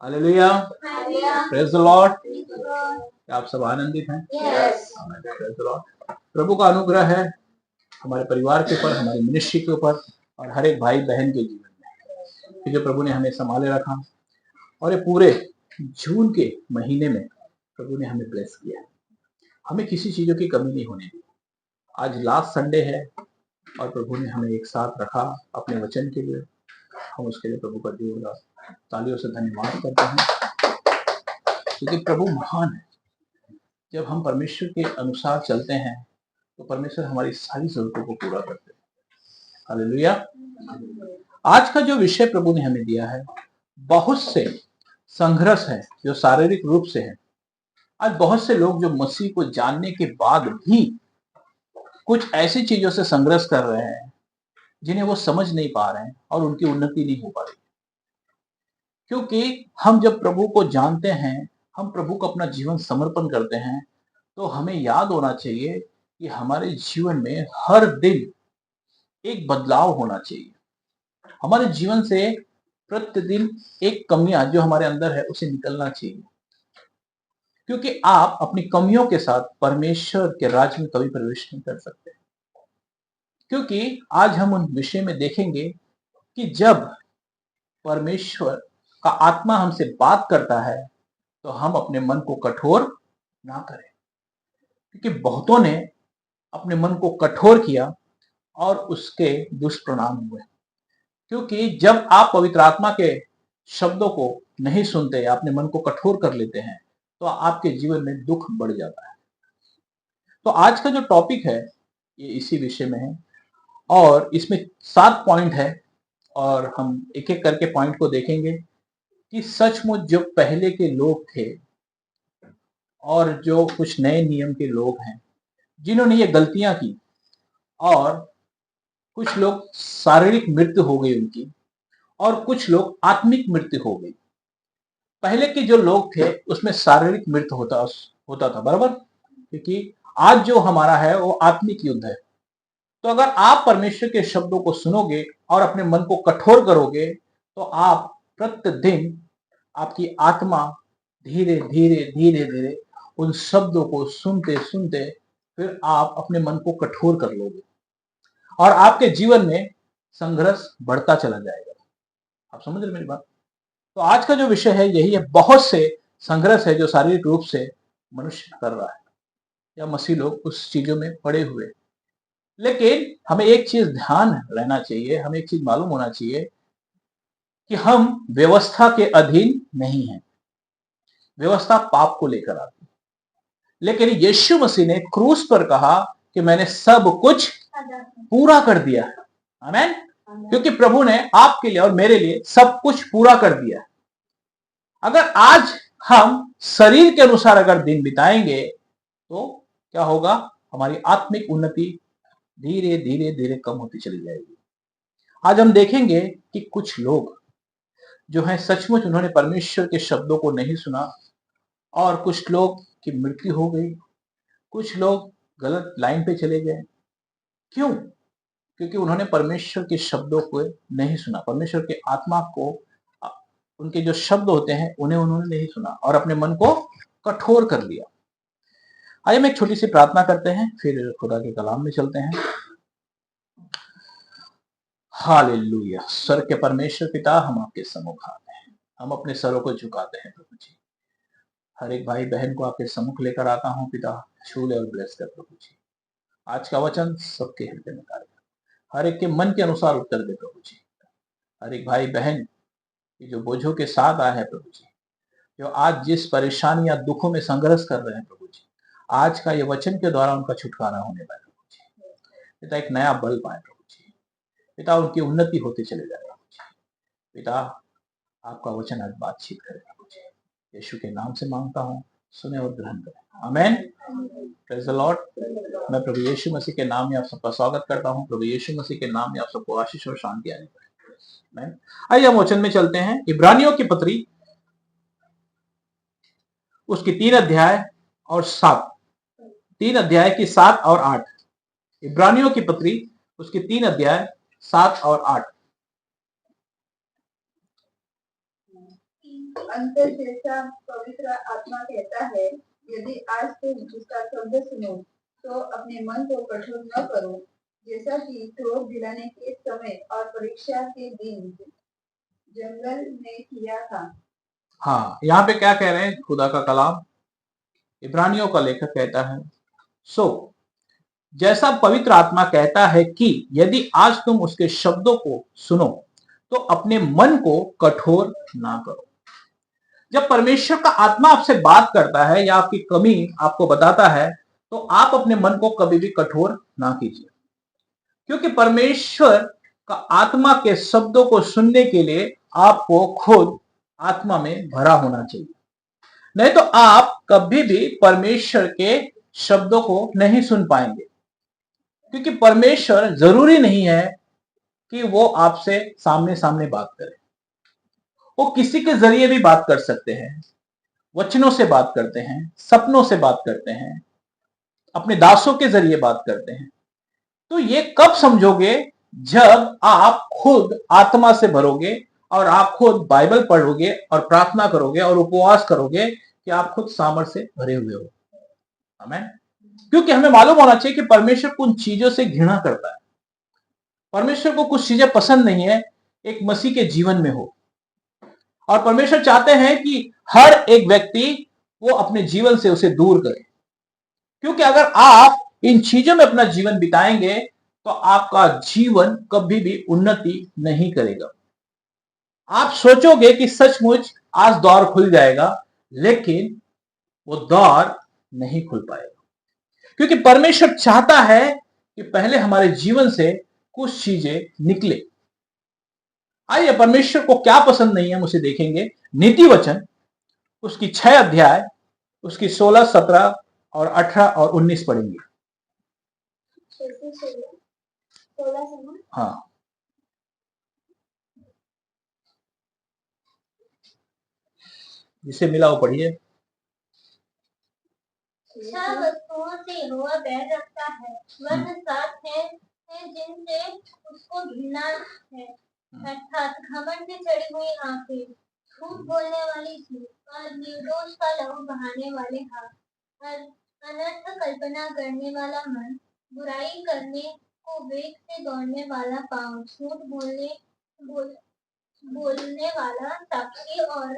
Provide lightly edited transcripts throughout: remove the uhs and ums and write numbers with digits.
Hallelujah, praise the Lord. क्या आप सब आनंदित हैं? आमेन, प्रेज द लॉर्ड। प्रभु का अनुग्रह है हमारे परिवार के ऊपर, हमारी मिनिस्ट्री के ऊपर और हर एक भाई बहन के जीवन में कि जो प्रभु ने हमें संभाले रखा और ये पूरे जून के महीने में प्रभु ने हमें ब्लेस किया। हमें किसी चीजों की कमी नहीं होने दी। आज लास्ट संडे है और प्रभु ने हमें एक साथ रखा अपने वचन के लिए। हम उसके लिए प्रभु का जोरदार तालियों से धन्यवाद करते हैं क्योंकि प्रभु महान है। जब हम परमेश्वर के अनुसार चलते हैं तो परमेश्वर हमारी सारी जरूरतों को पूरा करते हैं। हालेलुया। आज का जो विषय प्रभु ने हमें दिया है, बहुत से संघर्ष है जो शारीरिक रूप से है। आज बहुत से लोग जो मसीह को जानने के बाद भी कुछ ऐसी चीजों से संघर्ष कर रहे हैं जिन्हें वो समझ नहीं पा रहे हैं और उनकी उन्नति नहीं हो पा रही। क्योंकि हम जब प्रभु को जानते हैं, हम प्रभु को अपना जीवन समर्पण करते हैं, तो हमें याद होना चाहिए कि हमारे जीवन में हर दिन एक बदलाव होना चाहिए। हमारे जीवन से प्रतिदिन एक कमियां जो हमारे अंदर है उसे निकलना चाहिए, क्योंकि आप अपनी कमियों के साथ परमेश्वर के राज्य में कभी प्रवेश नहीं कर सकते। क्योंकि आज हम उन विषय में देखेंगे कि जब परमेश्वर का आत्मा हमसे बात करता है तो हम अपने मन को कठोर ना करें, क्योंकि बहुतों ने अपने मन को कठोर किया और उसके दुष्परिणाम हुए। क्योंकि जब आप पवित्र आत्मा के शब्दों को नहीं सुनते या अपने मन को कठोर कर लेते हैं तो आपके जीवन में दुख बढ़ जाता है। तो आज का जो टॉपिक है ये इसी विषय में है और इसमें 7 पॉइंट है और हम एक एक करके पॉइंट को देखेंगे कि सचमुच जो पहले के लोग थे और जो कुछ नए नियम के लोग हैं जिन्होंने ये गलतियां की और कुछ लोग शारीरिक मृत्यु हो गई उनकी और कुछ लोग आत्मिक मृत्यु हो गई। पहले के जो लोग थे उसमें शारीरिक मृत्यु होता था, बराबर, क्योंकि आज जो हमारा है वो आत्मिक युद्ध है। तो अगर आप परमेश्वर के शब्दों को सुनोगे और अपने मन को कठोर करोगे तो आप प्रतिदिन आपकी आत्मा धीरे धीरे धीरे धीरे उन शब्दों को सुनते सुनते फिर आप अपने मन को कठोर कर लोगे और आपके जीवन में संघर्ष बढ़ता चला जाएगा। आप समझ रहे मेरी बात? तो आज का जो विषय है यही है, बहुत से संघर्ष है जो शारीरिक रूप से मनुष्य कर रहा है या मसीह लोग उस चीजों में पड़े हुए। लेकिन हमें एक चीज ध्यान रहना चाहिए, हमें एक चीज मालूम होना चाहिए कि हम व्यवस्था के अधीन नहीं हैं। व्यवस्था पाप को लेकर आती है, लेकिन यीशु मसीह ने क्रूस पर कहा कि मैंने सब कुछ पूरा कर दिया है। आमीन। क्योंकि प्रभु ने आपके लिए और मेरे लिए सब कुछ पूरा कर दिया है। अगर आज हम शरीर के अनुसार अगर दिन बिताएंगे तो क्या होगा? हमारी आत्मिक उन्नति धीरे धीरे धीरे कम होती चली जाएगी। आज हम देखेंगे कि कुछ लोग जो हैं सचमुच उन्होंने परमेश्वर के शब्दों को नहीं सुना और कुछ लोग की मृत्यु हो गई, कुछ लोग गलत लाइन पे चले गए। क्यों? क्योंकि उन्होंने परमेश्वर के शब्दों को नहीं सुना, परमेश्वर के आत्मा को, उनके जो शब्द होते हैं उन्हें उन्होंने नहीं सुना और अपने मन को कठोर कर लिया। आइए हम एक छोटी सी प्रार्थना करते हैं फिर खुदा के कलाम में चलते हैं। हालेलुया। स्वर्ग के परमेश्वर पिता, हम आपके सम्मुख आते हैं, हम अपने सरों को झुकाते हैं प्रभु जी। हर एक भाई बहन को आपके सम्मुख लेकर आता हूँ पिता, छू ले और ब्लेस कर प्रभु जी। आज का वचन सबके हृदय में कार्य, हर एक के मन के अनुसार उत्तर दे प्रभु जी। हर एक भाई बहन जो बोझों के साथ आए हैं प्रभु जी, जो आज जिस परेशानी या दुखों में संघर्ष कर रहे हैं प्रभु जी, आज का ये वचन के द्वारा उनका छुटकारा होने पाए प्रभु जी। पिता एक नया बल पाए प्रभु जी, पिता उनकी उन्नति होती चले जाए प्रभु जी। पिता आपका वचन आज बातचीत करे प्रभु जी, यीशु के नाम से मांगता हूँ, सुने और ग्रहण करें। आमेन। Praise the lord. मैं प्रभु यीशु मसीह के नाम में आप सबका स्वागत करता हूँ। प्रभु यीशु मसीह के नाम में आप सबको आशीष और शांति आने पाए। आइए हम वचन में चलते हैं। इब्रानियों की पत्री उसकी 3 अध्याय और 7, 3 अध्याय की 7 और 8। इब्रानियों की पत्री उसकी 3 अध्याय 7 और 8। अंत जैसा पवित्र आत्मा कहता है, यदि आज तुम उसका शब्द सुनो तो अपने मन को कठोर न करो, जैसा कि क्रोध दिलाने के समय और परीक्षा के दिन जंगल में किया था। हाँ, यहाँ पे क्या कह रहे हैं खुदा का कलाम, इब्रानियों का लेखक कहता है, सो जैसा पवित्र आत्मा कहता है कि यदि आज तुम उसके शब्दों को सुनो तो अपने मन को कठोर ना करो। जब परमेश्वर का आत्मा आपसे बात करता है या आपकी कमी आपको बताता है तो आप अपने मन को कभी भी कठोर ना कीजिए, क्योंकि परमेश्वर का आत्मा के शब्दों को सुनने के लिए आपको खुद आत्मा में भरा होना चाहिए। नहीं तो आप कभी भी परमेश्वर के शब्दों को नहीं सुन पाएंगे, क्योंकि परमेश्वर जरूरी नहीं है कि वो आपसे सामने सामने बात करे। वो किसी के जरिए भी बात कर सकते हैं, वचनों से बात करते हैं, सपनों से बात करते हैं, अपने दासों के जरिए बात करते हैं। तो ये कब समझोगे? जब आप खुद आत्मा से भरोगे और आप खुद बाइबल पढ़ोगे और प्रार्थना करोगे और उपवास करोगे कि आप खुद सामर्थ से भरे हुए हो। आमीन। क्योंकि हमें मालूम होना चाहिए कि परमेश्वर उन चीजों से घृणा करता है। परमेश्वर को कुछ चीजें पसंद नहीं है एक मसीह के जीवन में हो, और परमेश्वर चाहते हैं कि हर एक व्यक्ति वो अपने जीवन से उसे दूर करे। क्योंकि अगर आप इन चीजों में अपना जीवन बिताएंगे तो आपका जीवन कभी भी उन्नति नहीं करेगा। आप सोचोगे कि सचमुच आज द्वार खुल जाएगा, लेकिन वो द्वार नहीं खुल पाएगा, क्योंकि परमेश्वर चाहता है कि पहले हमारे जीवन से कुछ चीजें निकले। आइए परमेश्वर को क्या पसंद नहीं है मुझे देखेंगे। नीति वचन उसकी 6 अध्याय उसकी 16, 17 और 18 और 19 पढ़ेंगे। हाँ, जिसे मिला वो पढ़िए। 6 वस्तुओं से यहोवा बैर रखता है, वह 7 है जिनसे उसको घृणा है, अर्थात घमंड से चढ़ी हुई आंखें, झूठ बोलने वाली जीभ और निर्दोष का लहू बहाने वाले हाथ, अनर्थ कल्पना करने वाला मन, बुराई करने को वेग से दौड़ने वाला पांव, झूठ बोलने वाला साक्षी और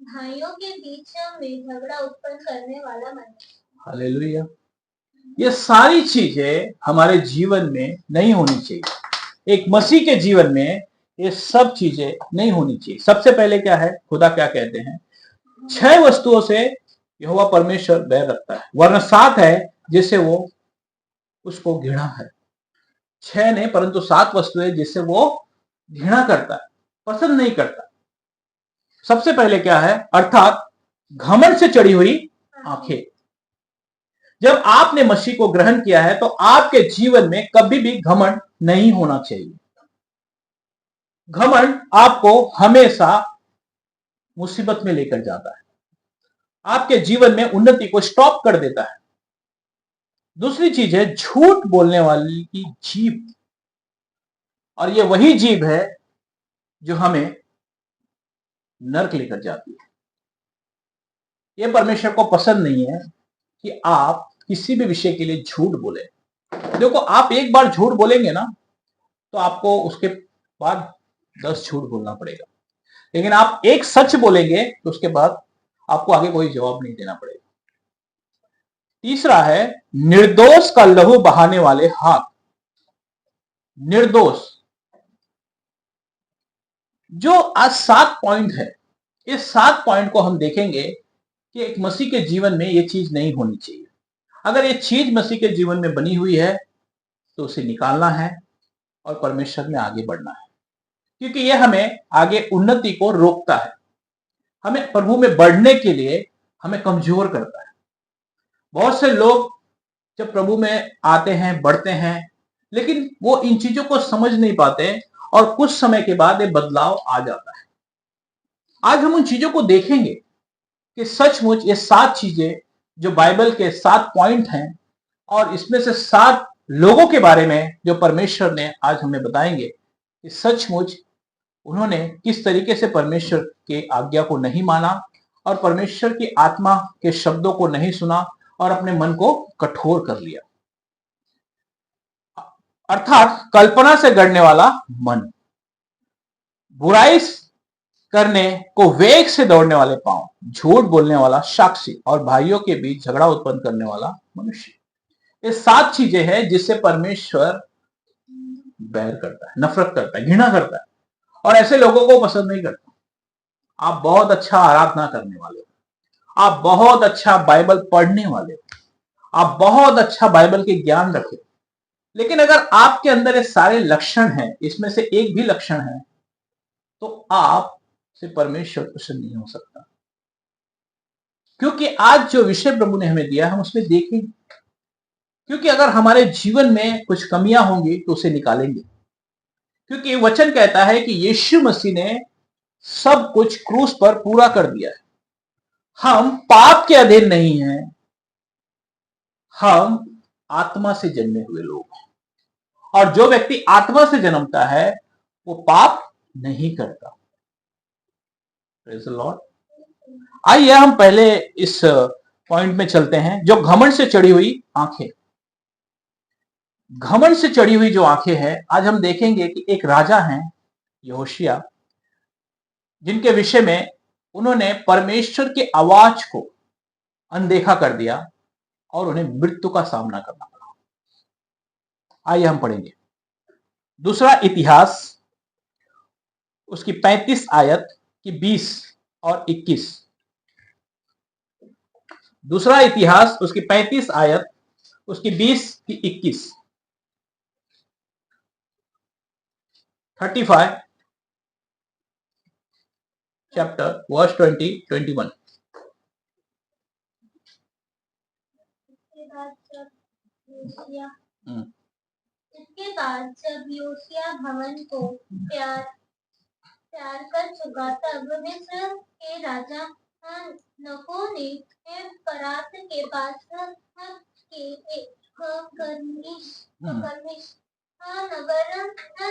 भाइयों के बीच में झगड़ा उत्पन्न करने वाला मन। हालेलुया। ये सारी चीजें हमारे जीवन में नहीं होनी चाहिए। एक मसीह के जीवन में ये सब चीजें नहीं होनी चाहिए। सबसे पहले क्या है, खुदा क्या कहते हैं? 6 वस्तुओं से यहोवा परमेश्वर बैर रखता है, वरना 7 है जिससे वो उसको घृणा है। 6 नहीं परंतु 7 वस्तुएं जिससे वो घृणा करता है, पसंद नहीं करता। सबसे पहले क्या है? अर्थात घमंड से चढ़ी हुई आंखें। जब आपने मसीह को ग्रहण किया है तो आपके जीवन में कभी भी घमंड नहीं होना चाहिए। घमंड आपको हमेशा मुसीबत में लेकर जाता है, आपके जीवन में उन्नति को स्टॉप कर देता है। दूसरी चीज है झूठ बोलने वाली की जीभ, और ये वही जीभ है जो हमें नरक लेकर जाती है। यह परमेश्वर को पसंद नहीं है कि आप किसी भी विषय के लिए झूठ बोले। देखो, आप एक बार झूठ बोलेंगे ना तो आपको उसके बाद 10 झूठ बोलना पड़ेगा, लेकिन आप एक सच बोलेंगे तो उसके बाद आपको आगे कोई जवाब नहीं देना पड़ेगा। तीसरा है निर्दोष का लहू बहाने वाले हाथ। निर्दोष, जो आज 7 पॉइंट है, इस 7 पॉइंट को हम देखेंगे कि एक मसीह के जीवन में यह चीज नहीं होनी चाहिए। अगर ये चीज मसीह के जीवन में बनी हुई है तो उसे निकालना है और परमेश्वर में आगे बढ़ना है, क्योंकि यह हमें आगे उन्नति को रोकता है, हमें प्रभु में बढ़ने के लिए हमें कमजोर करता है। बहुत से लोग जब प्रभु में आते हैं, बढ़ते हैं, लेकिन वो इन चीजों को समझ नहीं पाते और कुछ समय के बाद ये बदलाव आ जाता है। आज हम उन चीजों को देखेंगे कि सचमुच ये 7 चीजें जो बाइबल के 7 पॉइंट हैं, और इसमें से 7 लोगों के बारे में जो परमेश्वर ने आज हमें बताएंगे कि सचमुच उन्होंने किस तरीके से परमेश्वर के आज्ञा को नहीं माना और परमेश्वर की आत्मा के शब्दों को नहीं सुना और अपने मन को कठोर कर लिया, अर्थात कल्पना से गढ़ने वाला मन, बुराई करने को वेग से दौड़ने वाले पांव, झूठ बोलने वाला साक्षी और भाइयों के बीच झगड़ा उत्पन्न करने वाला मनुष्य। ये 7 चीजें हैं जिससे परमेश्वर बैर करता है, नफरत करता है, घृणा करता है और ऐसे लोगों को पसंद नहीं करता। आप बहुत अच्छा आराधना करने वाले हो, आप बहुत अच्छा बाइबल पढ़ने वाले हो, आप बहुत अच्छा बाइबल के ज्ञान रखे, लेकिन अगर आपके अंदर ये सारे लक्षण हैं, इसमें से एक भी लक्षण है, तो आप से परमेश्वर प्रसन्न नहीं हो सकता। क्योंकि आज जो विषय प्रभु ने हमें दिया हम उसमें देखेंगे, क्योंकि अगर हमारे जीवन में कुछ कमियां होंगी तो उसे निकालेंगे, क्योंकि वचन कहता है कि यीशु मसीह ने सब कुछ क्रूस पर पूरा कर दिया है। हम पाप के अधीन नहीं हैं, हम आत्मा से जन्मे हुए लोग हैं और जो व्यक्ति आत्मा से जन्मता है वो पाप नहीं करता। Praise the Lord. आइए हम पहले इस पॉइंट में चलते हैं, जो घमंड से चढ़ी हुई आंखें। घमंड से चढ़ी हुई जो आंखें हैं, आज हम देखेंगे कि एक राजा हैं यहोशिया, जिनके विषय में उन्होंने परमेश्वर की आवाज को अनदेखा कर दिया और उन्हें मृत्यु का सामना करना पड़ा। आइए हम पढ़ेंगे दूसरा इतिहास उसकी 35 आयत की 20 और 21। दूसरा इतिहास उसकी 35 आयत उसकी 20 की 21। 35 chapter verse 20-21। इसके बाद जब योशिया भवन को प्यार कर चुका, तब मिस्र के राजा नको ने फरात के पास के कर्मिश नगर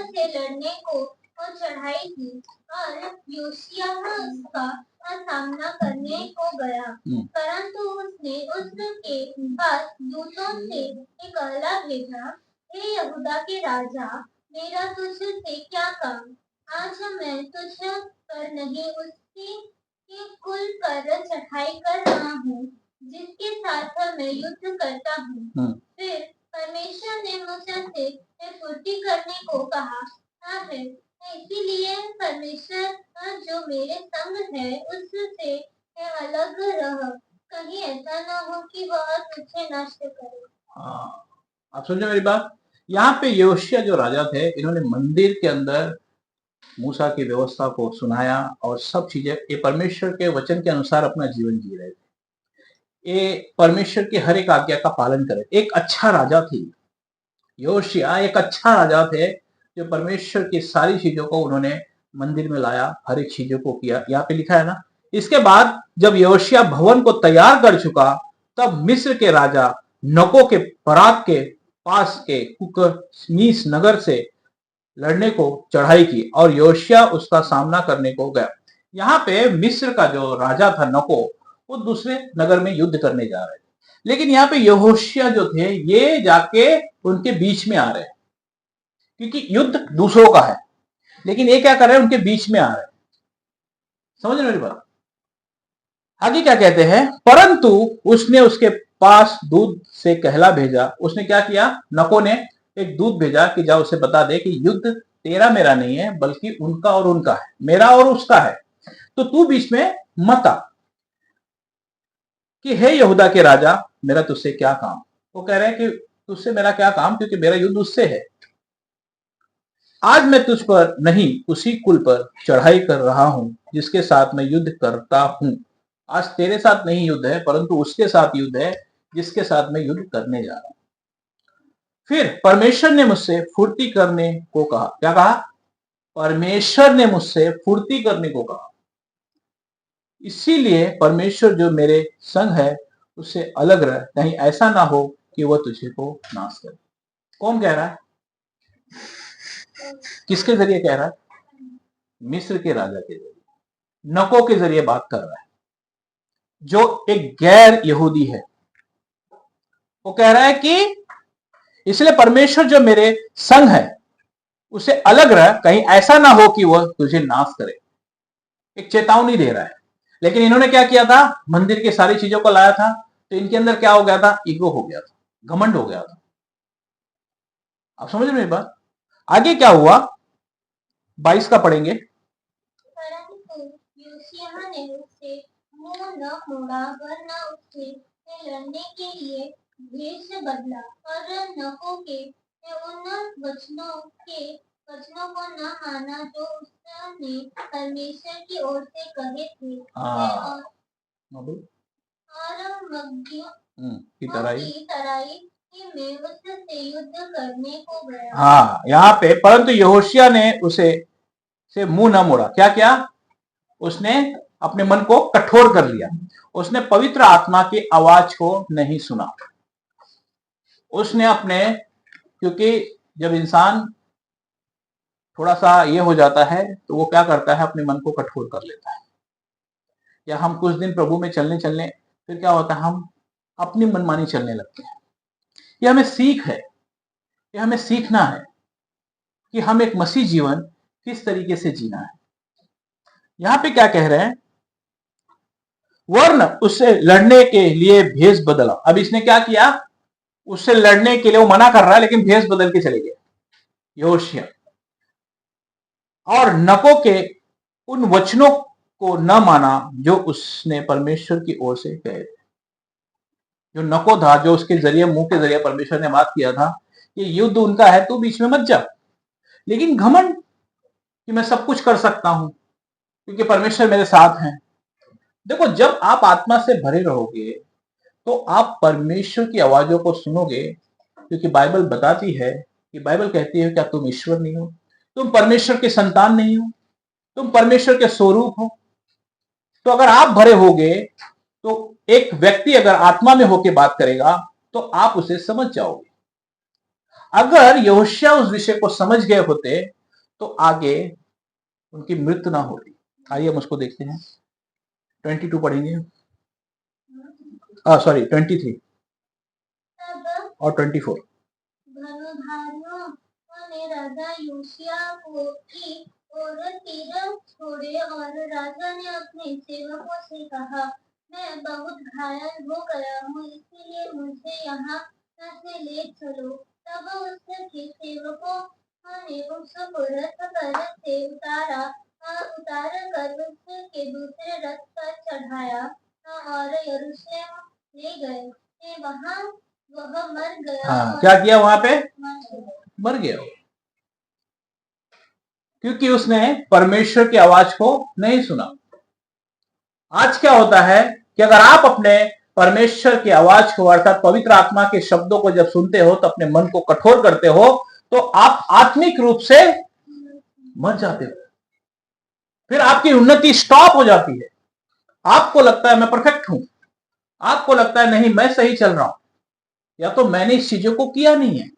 से लड़ने को चढ़ाई की और योशिया उसका सामना करने को गया, परंतु उसने उसके पास दूतों से एक कहला भेजा, हे यहूदा के राजा, मेरा तुझसे क्या काम? आज मैं तुझ पर नहीं उसकी कुल पर चढ़ाई कर रहा हूँ जिसके साथ मैं युद्ध करता हूँ। फिर परमेश्वर ने मूसा से फुर्ती करने को कहा है, इसीलिए परमेश्वर जो मेरे संग है उससे अलग रह, कहीं ऐसा ना हो कि वह तुझे नष्ट करे। आप समझे मेरी बात? यहाँ पे योशिया जो राजा थे, इन्होंने मंदिर के अंदर मूसा की व्यवस्था को सुनाया और सब चीजें, ये परमेश्वर के वचन के अनुसार अपना जीवन जी रहे थे, ये परमेश्वर की हर एक आज्ञा का पालन करे। एक अच्छा राजा थी योशिया, एक अच्छा राजा थे जो परमेश्वर की सारी चीजों को उन्होंने मंदिर में लाया, हर एक चीजों को किया। यहाँ पे लिखा है ना, इसके बाद जब योशिया भवन को तैयार कर चुका, तब मिस्र के राजा नको के फरात के पास के कुकमीस नगर से लड़ने को चढ़ाई की और योशिया उसका सामना करने को गया। यहाँ पे मिस्र का जो राजा था नको, वो दूसरे नगर में युद्ध करने जा रहे थे, लेकिन यहाँ पे यहोशिया जो थे ये जाके उनके बीच में आ रहे हैं, क्योंकि युद्ध दूसरों का है, लेकिन ये क्या कर रहे हैं, उनके बीच में आ रहे हैं। समझ रहे मेरी बात? आगे क्या कहते हैं, परंतु उसने उसके पास दूत से कहला भेजा। उसने क्या किया, नको ने एक दूत भेजा कि जाओ उसे बता दे कि युद्ध तेरा मेरा नहीं है, बल्कि उनका और उनका है, मेरा और उसका है, तो तू बीच में मत आ। कि हे यहूदा के राजा, मेरा तुझसे क्या काम? वो कह रहे हैं कि तुझसे मेरा क्या काम, क्योंकि मेरा युद्ध उससे है। आज मैं तुझ पर नहीं उसी कुल पर चढ़ाई कर रहा हूं जिसके साथ मैं युद्ध करता हूं। आज तेरे साथ नहीं युद्ध है, परंतु उसके साथ युद्ध है जिसके साथ मैं युद्ध करने जा रहा हूं। फिर परमेश्वर ने मुझसे फुर्ती करने को कहा। क्या कहा? परमेश्वर ने मुझसे फुर्ती करने को कहा, इसीलिए परमेश्वर जो मेरे संग है उससे अलग रह, कहीं ऐसा ना हो कि वह तुझे को नाश करे। कौन कह रहा है? किसके जरिए कह रहा है? मिस्र के राजा के जरिए, नको के जरिए बात कर रहा है, जो एक गैर यहूदी है। वो कह रहा है कि इसलिए परमेश्वर जो मेरे संग है उसे अलग रह, कहीं ऐसा ना हो कि वह तुझे नाश करे। एक चेतावनी दे रहा है। लेकिन इन्होंने क्या किया था, मंदिर की सारी चीजों को लाया था, तो इनके अंदर क्या हो गया था, ईगो हो गया था, घमंड हो गया था। आप समझ रहे मेरी बात? आगे क्या हुआ, 22 का पढ़ेंगे। परंतु योशिय्याह ने उससे मुंह न मोड़ा, वरना उससे लड़ने के लिए भेष बदला और नको के उन वचनों को न माना जो उसने परमेश्वर की ओर से कहे थे। और की तराई में उससे युद्ध करने को गया। हाँ, यहाँ पे परंतु यहोशिया ने उसे से मुंह न मोड़ा। क्या क्या? उसने अपने मन को कठोर कर लिया, उसने पवित्र आत्मा की आवाज को नहीं सुना। उसने अपने, क्योंकि जब इंसान थोड़ा सा ये हो जाता है तो वो क्या करता है, अपने मन को कठोर कर लेता है। या हम कुछ दिन प्रभु में चलने फिर क्या होता है, हम अपनी मनमानी चलने लगते हैं। ये हमें सीख है, ये हमें सीखना है कि हम एक मसीह जीवन किस तरीके से जीना है। यहां पे क्या कह रहे हैं, वर्ण उससे लड़ने के लिए भेष बदला। अब इसने क्या किया, उससे लड़ने के लिए वो मना कर रहा है, लेकिन भेष बदल के चले गए योशिया, और नको के उन वचनों को न माना जो उसने परमेश्वर की ओर से कहे थे। जो नको था, जो उसके जरिए, मुंह के जरिए परमेश्वर ने बात किया था, ये युद्ध उनका है, तू बीच में मत जा। लेकिन घमंड कि मैं सब कुछ कर सकता हूं क्योंकि परमेश्वर मेरे साथ हैं। देखो, जब आप आत्मा से भरे रहोगे तो आप परमेश्वर की आवाजों को सुनोगे, क्योंकि बाइबल बताती है कि बाइबल कहती है, क्या तुम ईश्वर नहीं हो? तुम परमेश्वर के संतान नहीं हो? तुम परमेश्वर के स्वरूप हो। तो अगर आप भरे होगे तो एक व्यक्ति अगर आत्मा में होकर बात करेगा तो आप उसे समझ जाओगे। अगर यहोशिया उस विषय को समझ गए होते तो आगे उनकी मृत्यु ना होती। आइए हम उसको देखते हैं, 22 पढ़ेंगे, सॉरी 23 और 24। धनुधारियों ने राजा योशिय्याह की ओर तीर छोड़े और राजा ने अपने सेवकों से कहा, मैं बहुत घायल हो गया हूँ, इसलिए मुझे यहाँ से ले चलो। तब उसके सेवकों ने उसको रथ पर से उतार कर उसके दूसरे रथ पर चढ़ाया और यरूशलेम ले गए। वहाँ वह मर गया। हाँ, क्या किया वहां पे? मर गया, क्योंकि उसने परमेश्वर की आवाज को नहीं सुना। आज क्या होता है कि अगर आप अपने परमेश्वर की आवाज को, अर्थात पवित्र आत्मा के शब्दों को जब सुनते हो तो अपने मन को कठोर करते हो, तो आप आत्मिक रूप से मर जाते हो। फिर आपकी उन्नति स्टॉप हो जाती है। आपको लगता है मैं परफेक्ट हूं, आपको लगता है नहीं मैं सही चल रहा हूं, या तो मैंने इस चीजों को किया नहीं है।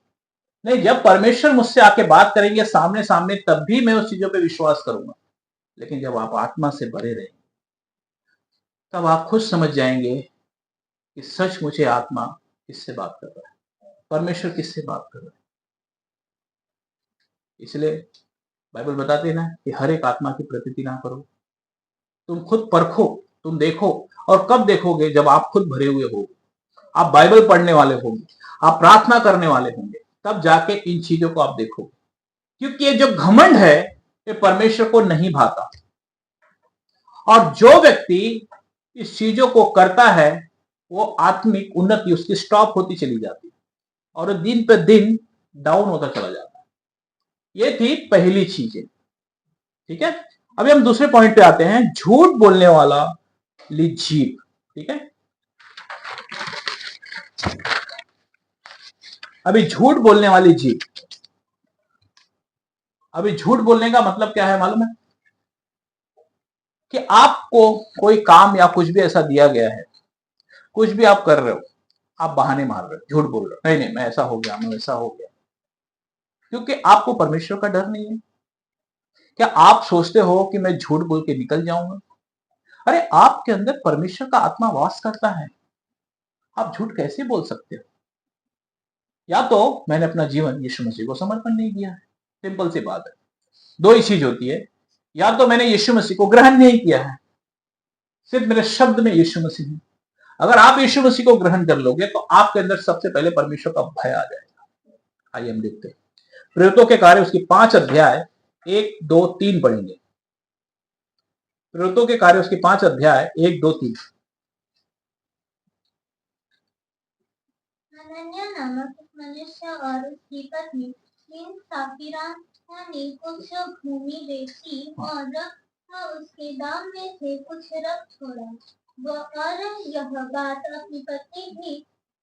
नहीं, जब परमेश्वर मुझसे आके बात करेंगे सामने सामने, तब भी मैं उस चीजों पे विश्वास करूंगा। लेकिन जब आप आत्मा से भरे रहेंगे तब आप खुद समझ जाएंगे कि सच मुझे आत्मा किससे बात कर रहा है, परमेश्वर किससे बात कर रहा है। इसलिए बाइबल बताते हैं ना कि हर एक आत्मा की प्रतीति ना करो। तुम खुद परखो, तुम देखो। और कब देखोगे? जब आप खुद भरे हुए हो, आप बाइबल पढ़ने वाले होंगे, आप प्रार्थना करने वाले होंगे, तब जाके इन चीजों को आप देखोगे। क्योंकि ये जो घमंड है ये परमेश्वर को नहीं भाता, और जो व्यक्ति इस चीजों को करता है वो आत्मिक उन्नति उसकी स्टॉप होती चली जाती है और दिन पे दिन डाउन होता चला जाता है। ये थी पहली चीजें, ठीक है। अभी हम दूसरे पॉइंट पे आते हैं, झूठ बोलने वाला जीभ, ठीक है। अभी झूठ बोलने वाली जीभ, अभी झूठ बोलने का मतलब क्या है मालूम है? कि आपको कोई काम या कुछ भी ऐसा दिया गया है, कुछ भी आप कर रहे हो, आप बहाने मार रहे हो, झूठ बोल रहे हो, नहीं नहीं मैं ऐसा हो गया, मैं वैसा हो गया, क्योंकि आपको परमेश्वर का डर नहीं है। क्या आप सोचते हो कि मैं झूठ बोल के निकल जाऊंगा? अरे आपके अंदर परमेश्वर का आत्मा वास करता है, आप झूठ कैसे बोल सकते हो? या तो मैंने अपना जीवन यीशु मसीह को समर्पण नहीं किया है, सिंपल सी बात है। दो ही चीज होती है, या तो मैंने यीशु मसीह को ग्रहण नहीं किया है, सिर्फ मेरे शब्द में यीशु मसीह है। अगर आप यीशु मसीह को ग्रहण कर लोगे तो आपके अंदर सबसे पहले परमेश्वर का भय आ जाएगा। आइए हम देखते हैं प्रेरितों के कार्य उसकी 5 अध्याय 1, 2, 3 पढ़ेंगे। प्रेरितों के कार्य उसकी 5 अध्याय 1, 2, 3। हनन्याह नामक एक मनुष्य और उसकी पत्नी साफिरा ने कुछ भूमि बेची और उसके दाम में से कुछ रख छोड़ा। और यह बात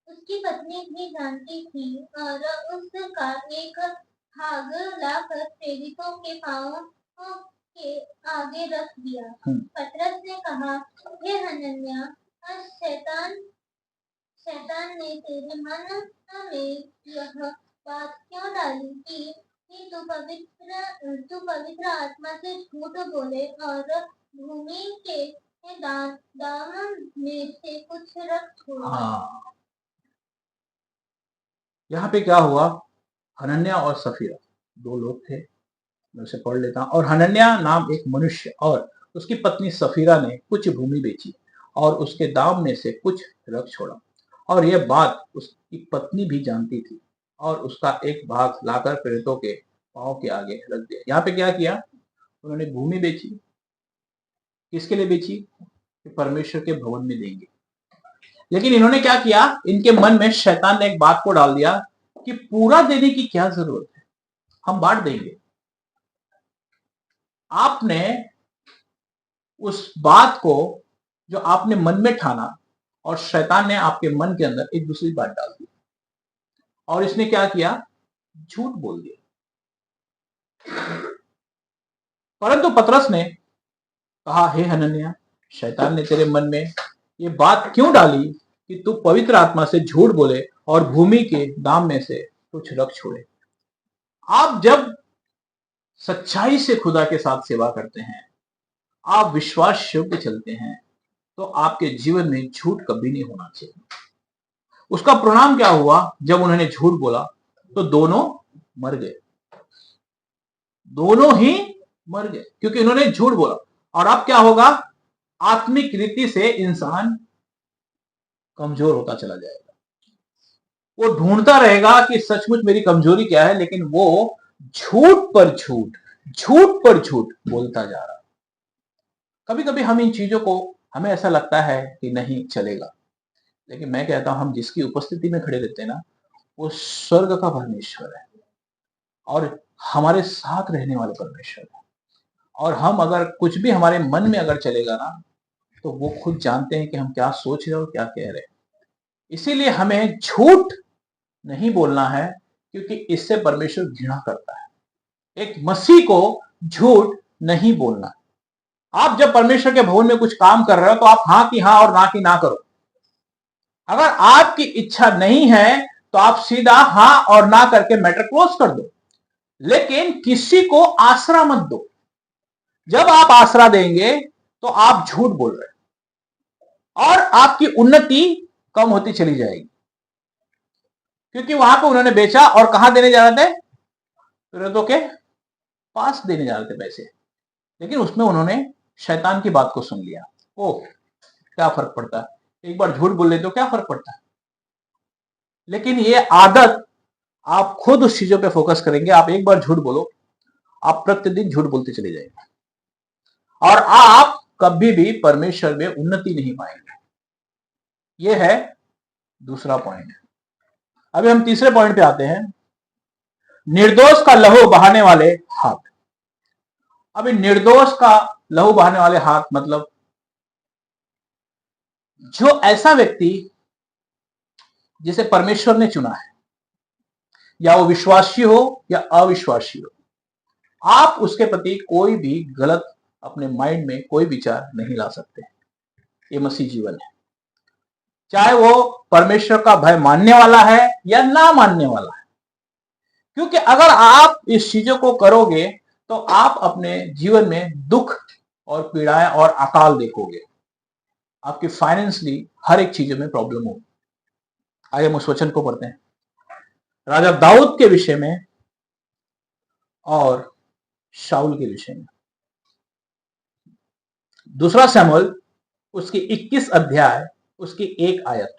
उसकी पत्नी भी जानती थी और उसका एक भाग लाकर प्रेरितों के पांवों के आगे रख दिया। पतरस ने कहा, हे हनन्याह, शैतान ने तेरे मन में यह बात क्यों डाली कि तू पवित्र आत्मा से झूठ बोले और भूमि के दाम में से कुछ रख छोड़े। यहाँ पे क्या हुआ? हनन्याह और सफीरा दो लोग थे, मैं उसे पढ़ लेता हूं। और हनन्याह नाम एक मनुष्य और उसकी पत्नी सफीरा ने कुछ भूमि बेची और उसके दाम में से कुछ रख छोड़ा। और यह बात उसकी पत्नी भी जानती थी और उसका एक भाग लाकर प्रेरितों के पांव के आगे रख दिया। यहाँ पे क्या किया? उन्होंने भूमि बेची। किसके लिए बेची? कि परमेश्वर के भवन में देंगे। लेकिन इन्होंने क्या किया? इनके मन में शैतान ने एक बात को डाल दिया कि पूरा देने की क्या जरूरत है, हम बांट देंगे। आपने उस बात को जो आपने मन में ठाना और शैतान ने आपके मन के अंदर एक दूसरी बात डाल दी और इसने क्या किया? झूठ बोल दिया। परंतु पतरस ने कहा, हे हनन्याह, शैतान ने तेरे मन में ये बात क्यों डाली कि तू पवित्र आत्मा से झूठ बोले और भूमि के दाम में से कुछ रख छोड़े। आप जब सच्चाई से खुदा के साथ सेवा करते हैं, आप विश्वास योग्य चलते हैं, तो आपके जीवन में झूठ कभी नहीं होना चाहिए। उसका परिणाम क्या हुआ? जब उन्होंने झूठ बोला तो दोनों मर गए, दोनों ही मर गए, क्योंकि उन्होंने झूठ बोला। और अब क्या होगा? आत्मिक रीति से इंसान कमजोर होता चला जाएगा। वो ढूंढता रहेगा कि सचमुच मेरी कमजोरी क्या है, लेकिन वो झूठ पर झूठ, झूठ पर झूठ बोलता जा रहा। कभी कभी हम इन चीजों को, हमें ऐसा लगता है कि नहीं चलेगा, लेकिन मैं कहता हूं हम जिसकी उपस्थिति में खड़े रहते हैं ना, वो स्वर्ग का परमेश्वर है और हमारे साथ रहने वाले परमेश्वर है। और हम अगर कुछ भी हमारे मन में अगर चलेगा ना, तो वो खुद जानते हैं कि हम क्या सोच रहे हो, क्या कह रहे हैं। इसीलिए हमें झूठ नहीं बोलना है, क्योंकि इससे परमेश्वर घृणा करता है। एक मसीह को झूठ नहीं बोलना। आप जब परमेश्वर के भवन में कुछ काम कर रहे हो तो आप हाँ की हाँ और ना की ना करो। अगर आपकी इच्छा नहीं है तो आप सीधा हाँ और ना करके मैटर क्लोज कर दो, लेकिन किसी को आसरा मत दो। जब आप आसरा देंगे तो आप झूठ बोल रहे हैं और आपकी उन्नति कम होती चली जाएगी। क्योंकि वहां पे उन्होंने बेचा और कहां देने जा रहे थे? प्रेरितों के पास देने जा रहे थे पैसे, लेकिन उसमें उन्होंने शैतान की बात को सुन लिया। ओ, क्या फर्क पड़ता है, एक बार झूठ बोल लेते हो, क्या फर्क पड़ता है। लेकिन ये आदत, आप खुद उस चीजों पे फोकस करेंगे। आप एक बार झूठ बोलो, आप प्रतिदिन झूठ बोलते चले जाएंगे और आप कभी भी परमेश्वर में उन्नति नहीं पाएंगे। यह है दूसरा पॉइंट। अभी हम तीसरे पॉइंट पे आते हैं, निर्दोष का लहू बहाने वाले हाथ। अभी निर्दोष का लहू बहाने वाले हाथ मतलब जो ऐसा व्यक्ति जिसे परमेश्वर ने चुना है, या वो विश्वासी हो या अविश्वासी हो, आप उसके प्रति कोई भी गलत अपने माइंड में कोई विचार नहीं ला सकते। ये मसीह जीवन है, चाहे वो परमेश्वर का भय मानने वाला है या ना मानने वाला है। क्योंकि अगर आप इस चीजों को करोगे तो आप अपने जीवन में दुख और पीड़ाएं और अकाल देखोगे। आपकी फाइनेंशियली हर एक चीजों में प्रॉब्लम होगी। आइए हम उस वचन को पढ़ते हैं, राजा दाऊद के विषय में और शाऊल के विषय में। दूसरा शमूएल उसकी 21 अध्याय उसकी 1 आयत।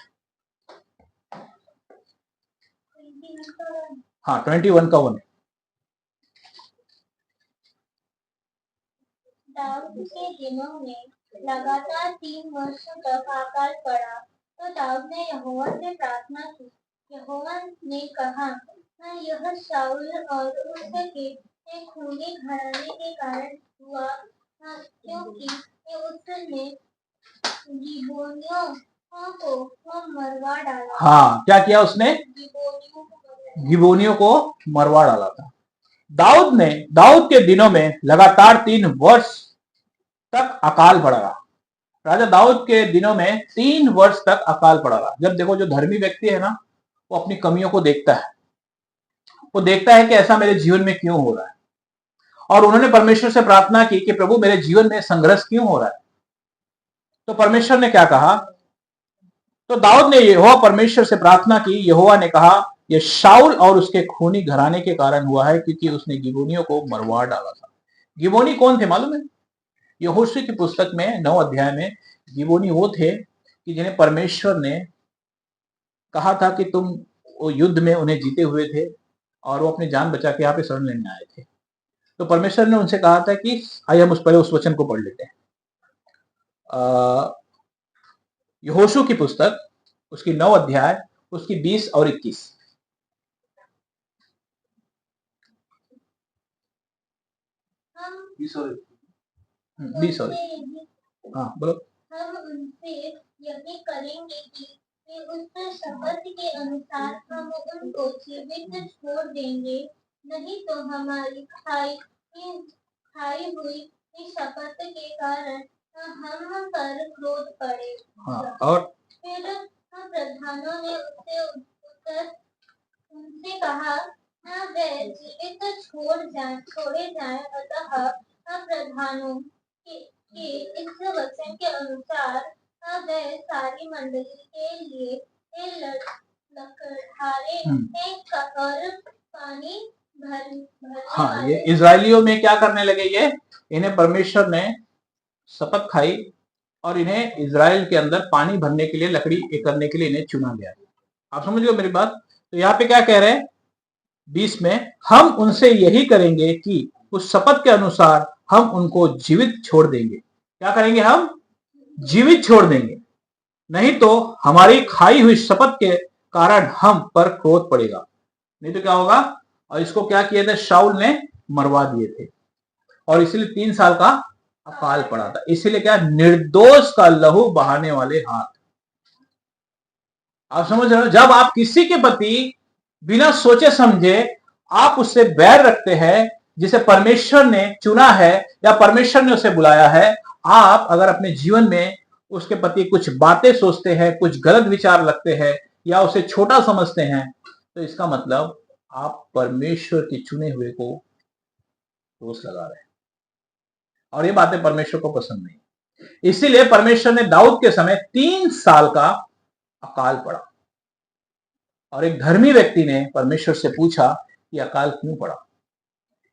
हाँ, 21 का 1। दाऊद के दिनों में लगातार 3 वर्षों तक अकाल पड़ा, तो दाऊद ने यहोवा से प्रार्थना की। यहोवा ने कहा, यह शाऊल और उसके खूनी घराने के कारण हुआ, क्योंकि उसने गिबोनियों को मरवा डाला। हाँ, क्या किया उसने? गिबोनियों को मरवा डाला था। दाऊद के दिनों में लगातार 3 वर्ष तक अकाल पड़ा रहा। राजा दाऊद के दिनों में 3 वर्ष तक अकाल पड़ा रहा। जब देखो, जो धर्मी व्यक्ति है ना, वो अपनी कमियों को देखता है, वो देखता है कि ऐसा मेरे जीवन में क्यों हो रहा है, और उन्होंने परमेश्वर से प्रार्थना की कि प्रभु मेरे जीवन में संघर्ष क्यों हो रहा है। तो परमेश्वर ने क्या कहा? तो दाऊद ने यहोवा परमेश्वर से प्रार्थना की। यहोवा ने कहा, यह शाऊल और उसके खूनी घराने के कारण हुआ है, क्योंकि उसने गिबोनियों को मरवा डाला था। गिबोनी कौन थे मालूम है? यहोशू की पुस्तक में 9 अध्याय में गिबोनी वो थे कि जिन्हें परमेश्वर ने कहा था कि तुम वो युद्ध में उन्हें जीते हुए थे और वो अपनी जान बचा के यहाँ पे शरण लेने आए थे। तो परमेश्वर ने उनसे कहा था कि आइए हम उस वचन को पढ़ लेते हैं। यहोशू की पुस्तक उसकी 9 अध्याय उसकी 20 और 21। हम 20 और हाँ बोलो। हम उनसे यही करेंगे कि उस शपथ के अनुसार हम उनको जीवित छोड़ देंगे, नहीं तो हमारी खाई हुई इस शपथ के कारण हम पर क्रोध पड़े। हाँ, और फिर प्रधानों ने उनसे कहा, वे जीवित छोड़े जाएं। अतः प्रधानों के इस वचन के अनुसार वे सारी मंडली के लिए लकड़हारे और पानी भरने हाँ, ये इजराइलियों में क्या करने लगे? ये इन्हें परमेश्वर ने शपथ खाई और इन्हें इजराइल के अंदर पानी भरने के लिए, लकड़ी करने के लिए इन्हें चुना गया। आप समझ गए मेरी बात? तो यहाँ पे क्या कह रहे हैं 20 में, हम उनसे यही करेंगे कि उस शपथ के अनुसार हम उनको जीवित छोड़ देंगे। क्या करेंगे? हम जीवित छोड़ देंगे, नहीं तो हमारी खाई हुई शपथ के कारण हम पर क्रोध पड़ेगा। नहीं तो क्या होगा? और इसको क्या किया था? शाऊल ने मरवा दिए थे, और इसीलिए 3 साल का अकाल पड़ा था। इसीलिए क्या? निर्दोष का लहू बहाने वाले हाथ। आप समझ रहे हो? जब आप किसी के प्रति बिना सोचे समझे आप उससे बैर रखते हैं, जिसे परमेश्वर ने चुना है या परमेश्वर ने उसे बुलाया है, आप अगर अपने जीवन में उसके प्रति कुछ बातें सोचते हैं, कुछ गलत विचार रखते हैं या उसे छोटा समझते हैं, तो इसका मतलब आप परमेश्वर के चुने हुए को दोष लगा रहे हैं, और ये बातें परमेश्वर को पसंद नहीं। इसीलिए परमेश्वर ने दाऊद के समय 3 साल का अकाल पड़ा, और एक धर्मी व्यक्ति ने परमेश्वर से पूछा कि अकाल क्यों पड़ा।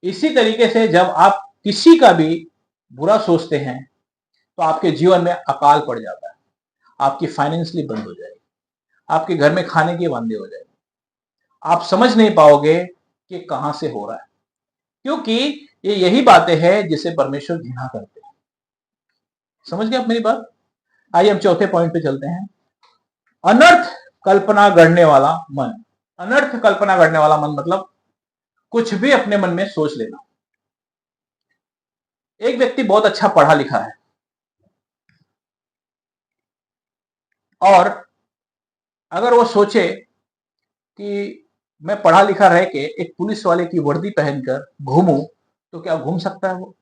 इसी तरीके से जब आप किसी का भी बुरा सोचते हैं तो आपके जीवन में अकाल पड़ जाता है। आपकी फाइनेंशियली बंद हो जाएगी, आपके घर में खाने की बंदी हो जाएगी, आप समझ नहीं पाओगे कि कहां से हो रहा है, क्योंकि ये यही बातें हैं जिसे परमेश्वर घृणा करते हैं। समझ गए आप मेरी बात? आइए हम चौथे पॉइंट पे चलते हैं। अनर्थ कल्पना गढ़ने वाला मन। अनर्थ कल्पना गढ़ने वाला मन मतलब कुछ भी अपने मन में सोच लेना। एक व्यक्ति बहुत अच्छा पढ़ा लिखा है और अगर वो सोचे कि मैं पढ़ा लिखा रह के एक पुलिस वाले की वर्दी पहनकर घूमूं, तो क्या घूम सकता है वो?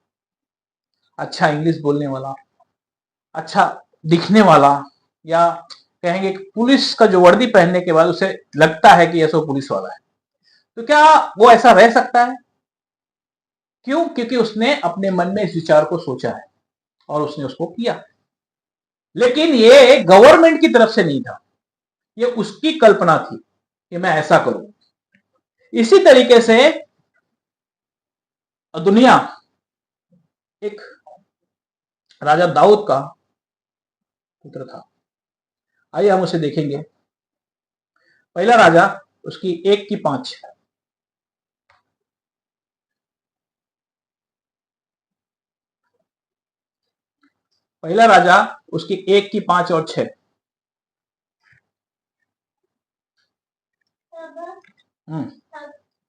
अच्छा इंग्लिश बोलने वाला, अच्छा दिखने वाला, या कहेंगे पुलिस का जो वर्दी पहनने के बाद उसे लगता है कि यह सो पुलिस वाला है, तो क्या वो ऐसा रह सकता है? क्यों? क्योंकि उसने अपने मन में इस विचार को सोचा है और उसने उसको किया। लेकिन ये गवर्नमेंट की तरफ से नहीं था, ये उसकी कल्पना थी कि मैं ऐसा करूं। इसी तरीके से दुनिया एक राजा दाऊद का पुत्र था। आइए हम उसे देखेंगे। पहला राजा उसकी 1:5। पहला राजा उसकी 1:5 और 6।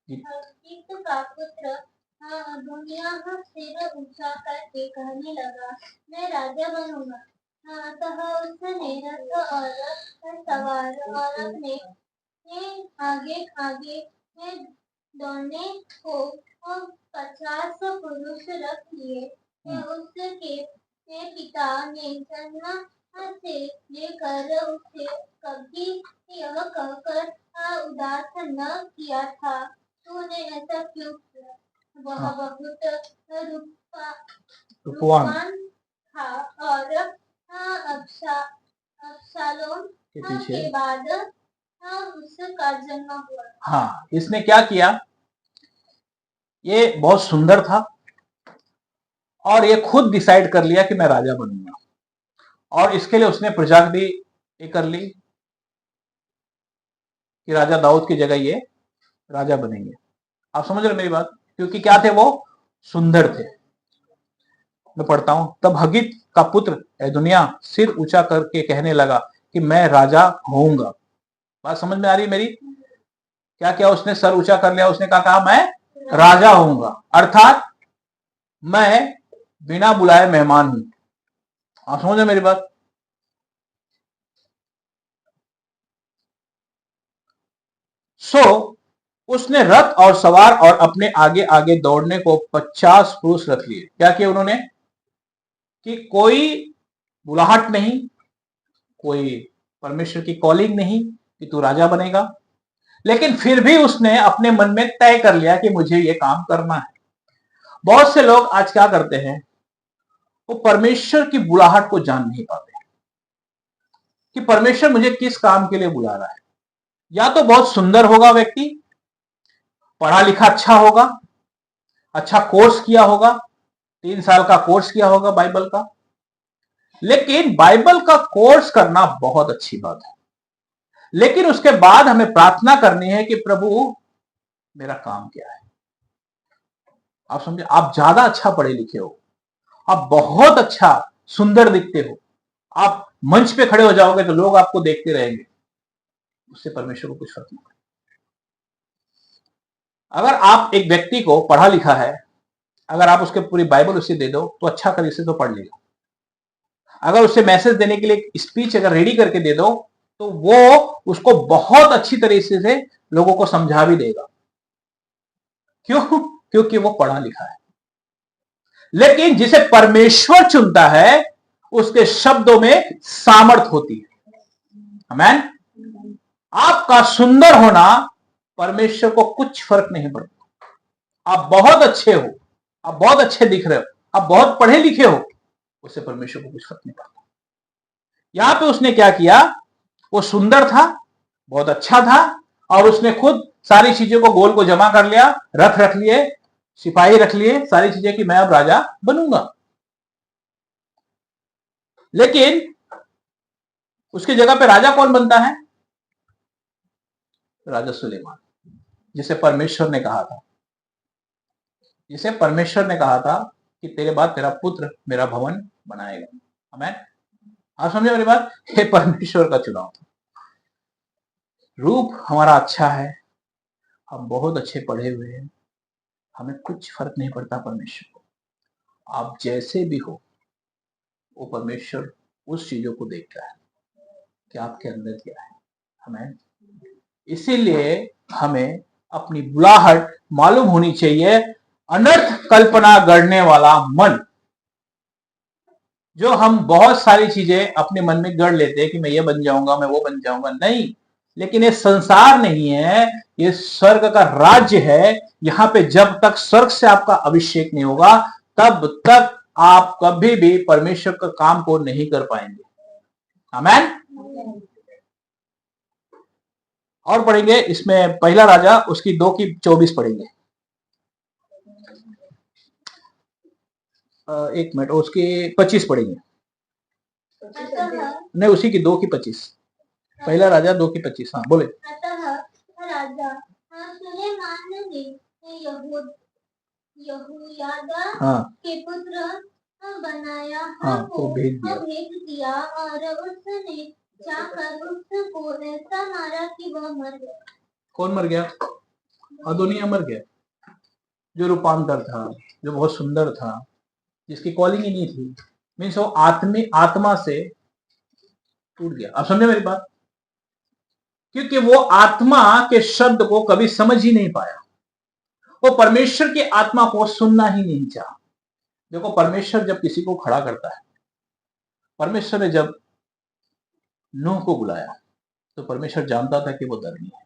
हकीत का पुत्र दुनिया सिर ऊंचा करके कहने लगा, मैं राजा बनूंगा। अतः उसने रथ और सवार और अपने आगे आगे दौड़ने को 50 पुरुष रख लिए। उसके पिता ने जन्म से लेकर उसे कभी यह कहकर उदास न किया था, तूने ऐसा क्यों किया? वह बहुत रूपवान था और अब्शालोम के बाद उसका जन्म हुआ। हाँ, इसने क्या किया? ये बहुत सुंदर था और ये खुद डिसाइड कर लिया कि मैं राजा बनूंगा, और इसके लिए उसने प्रजा भी ये कर ली कि राजा दाऊद की जगह ये राजा बनेंगे। आप समझ रहे मेरी बात? क्योंकि क्या थे? वो सुंदर थे। मैं पढ़ता हूं, तब हगीत का पुत्र दुनिया सिर ऊंचा करके कहने लगा कि मैं राजा होऊंगा। बात समझ में आ रही है मेरी? क्या क्या उसने सर ऊंचा कर लिया, उसने कहा मैं राजा होऊंगा, अर्थात मैं बिना बुलाए मेहमान हूं। आप समझ रहे मेरी बात? उसने रथ और सवार और अपने आगे आगे दौड़ने को 50 पुरुष रख लिए। क्या किया उन्होंने? कि कोई बुलाहट नहीं, कोई परमेश्वर की कॉलिंग नहीं कि तू राजा बनेगा, लेकिन फिर भी उसने अपने मन में तय कर लिया कि मुझे ये काम करना है। बहुत से लोग आज क्या करते हैं, वो परमेश्वर की बुलाहट को जान नहीं पाते कि परमेश्वर मुझे किस काम के लिए बुला रहा है। या तो बहुत सुंदर होगा व्यक्ति, पढ़ा लिखा अच्छा होगा, अच्छा कोर्स किया होगा, 3 साल का कोर्स किया होगा बाइबल का। लेकिन बाइबल का कोर्स करना बहुत अच्छी बात है, लेकिन उसके बाद हमें प्रार्थना करनी है कि प्रभु मेरा काम क्या है। आप समझे? आप ज्यादा अच्छा पढ़े लिखे हो, आप बहुत अच्छा सुंदर दिखते हो, आप मंच पे खड़े हो जाओगे तो लोग आपको देखते रहेंगे, उससे परमेश्वर को कुछ फर्क नहीं पड़ता। अगर आप एक व्यक्ति को पढ़ा लिखा है, अगर आप उसके पूरी बाइबल उसे दे दो तो अच्छा कर इसे तो पढ़ लेगा। अगर उसे मैसेज देने के लिए स्पीच अगर रेडी करके दे दो तो वो उसको बहुत अच्छी तरीके से लोगों को समझा भी देगा। क्यों? क्योंकि वो पढ़ा लिखा है। लेकिन जिसे परमेश्वर चुनता है उसके शब्दों में सामर्थ होती है। आमीन। आपका सुंदर होना परमेश्वर को कुछ फर्क नहीं पड़ता। आप बहुत अच्छे हो, आप बहुत अच्छे दिख रहे हो, आप बहुत पढ़े लिखे हो, उससे परमेश्वर को कुछ फर्क नहीं पड़ता। यहां पे उसने क्या किया? वो सुंदर था, बहुत अच्छा था, और उसने खुद सारी चीजों को गोल को जमा कर लिया, रथ रख लिए, सिपाही रख लिए, सारी चीजें कि मैं अब राजा बनूंगा। लेकिन उसकी जगह पे राजा कौन बनता है? राजा सुलेमान, जिसे परमेश्वर ने कहा था, जिसे परमेश्वर ने कहा था कि तेरे बाद तेरा पुत्र मेरा भवन बनाएगा। आमीन। आप समझे मेरी बात? ये परमेश्वर का चुनाव था। रूप हमारा अच्छा है, हम बहुत अच्छे पढ़े हुए हैं, हमें कुछ फर्क नहीं पड़ता परमेश्वर को। आप जैसे भी हो, वो परमेश्वर उस चीजों को देखता है कि आपके अंदर क्या है। हमें इसीलिए हमें अपनी बुलाहट मालूम होनी चाहिए। अनर्थ कल्पना गढ़ने वाला मन, जो हम बहुत सारी चीजें अपने मन में गढ़ लेते हैं कि मैं ये बन जाऊंगा, मैं वो बन जाऊंगा, नहीं, लेकिन ये संसार नहीं है, ये स्वर्ग का राज्य है। यहाँ पे जब तक स्वर्ग से आपका अभिषेक नहीं होगा तब तक आप कभी भी परमेश्वर का काम को नहीं कर पाएंगे। आमेन। और पढ़ेंगे इसमें पहला राजा उसकी 2:24 पढ़ेंगे। एक मिनट, उसकी 25 पढ़ेंगे। नहीं, उसी की 2:25। पहला राजा 2:25। हाँ बोले। अतः राजा सुलेमान ने यहोयादा के पुत्र बनाया को भेज दिया और उसने जाकर उसको ऐसा मारा कि वह मर गया। कौन मर गया? अदोनिया मर गया, जो रूपांतर था, जो बहुत सुंदर था, जिसकी कॉलिंग ही नहीं थी। मीन्स वो आत्मा से टूट गया। आप समझे मेरी बात? क्योंकि वो आत्मा के शब्द को कभी समझ ही नहीं पाया, वो परमेश्वर की आत्मा को सुनना ही नहीं चाहा। देखो, परमेश्वर जब किसी को खड़ा करता है, परमेश्वर ने जब नूह को बुलाया तो परमेश्वर जानता था कि वो धर्मी है।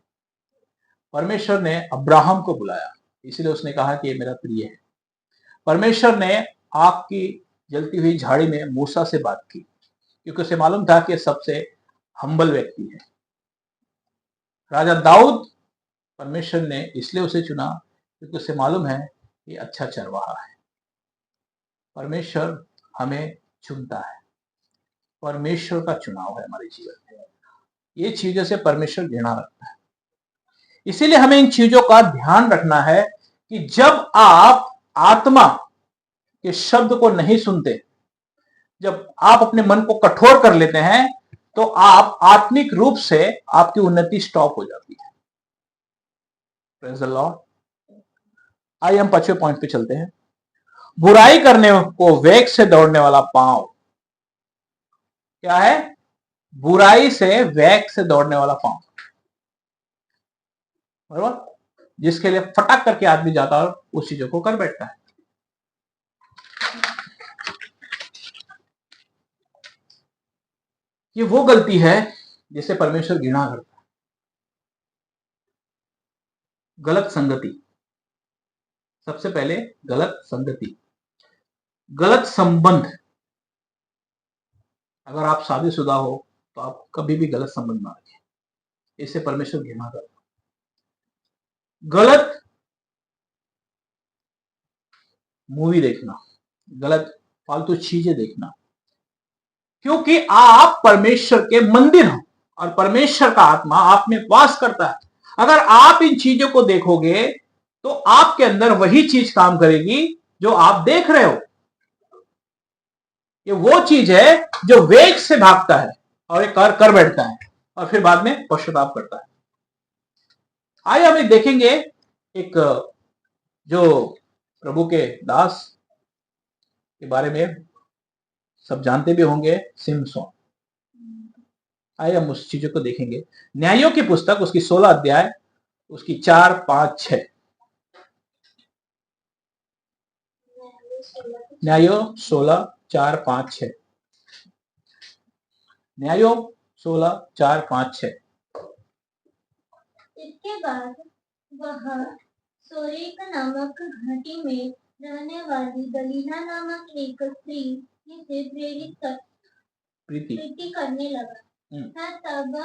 परमेश्वर ने अब्राहम को बुलाया, इसलिए उसने कहा कि ये मेरा प्रिय है। परमेश्वर ने आग की जलती हुई झाड़ी में मूसा से बात की, क्योंकि उसे मालूम था कि सबसे हम्बल व्यक्ति है। राजा दाऊद, परमेश्वर ने इसलिए उसे चुना क्योंकि उसे मालूम है कि अच्छा चरवाहा है। परमेश्वर हमें चुनता है, परमेश्वर का चुनाव है हमारे जीवन में। ये चीजों से परमेश्वर घृणा रखता है। इसीलिए हमें इन चीजों का ध्यान रखना है कि जब आप आत्मा के शब्द को नहीं सुनते, जब आप अपने मन को कठोर कर लेते हैं, तो आप आत्मिक रूप से आपकी उन्नति स्टॉप हो जाती है। Praise the Lord. आइए हम 5वें पॉइंट पे चलते हैं। बुराई करने को वेग से दौड़ने वाला पांव। क्या है? बुराई से वेग से दौड़ने वाला पांव, बराबर, जिसके लिए फटाक करके आदमी जाता है और उस चीजों को कर बैठता है। ये वो गलती है जिसे परमेश्वर घृणा करता है। गलत संगति, सबसे पहले गलत संगति, गलत संबंध। अगर आप शादीशुदा हो तो आप कभी भी गलत संबंध ना रखें, इससे परमेश्वर घृणा करता है। गलत मूवी देखना, गलत फालतू चीजें देखना, क्योंकि आप परमेश्वर के मंदिर हो और परमेश्वर का आत्मा आप में वास करता है। अगर आप इन चीजों को देखोगे तो आपके अंदर वही चीज काम करेगी जो आप देख रहे हो। ये वो चीज है जो वेग से भागता है और एक कर बैठता है और फिर बाद में पश्चाताप करता है। आइए हम देखेंगे एक जो प्रभु के दास के बारे में सब जानते भी होंगे, सिमसोन। आइए हम उस चीजों को देखेंगे। न्यायों की पुस्तक उसकी 16 अध्याय उसकी 4, 5, 6। न्यायों 16, 4, 5, 6। न्यायों 16, 4, 5, 6। इसके बाद वह सोरेक नामक घाटी में रहने वाली दलीला नामक एक स्त्री से प्रीति करने लगा। तब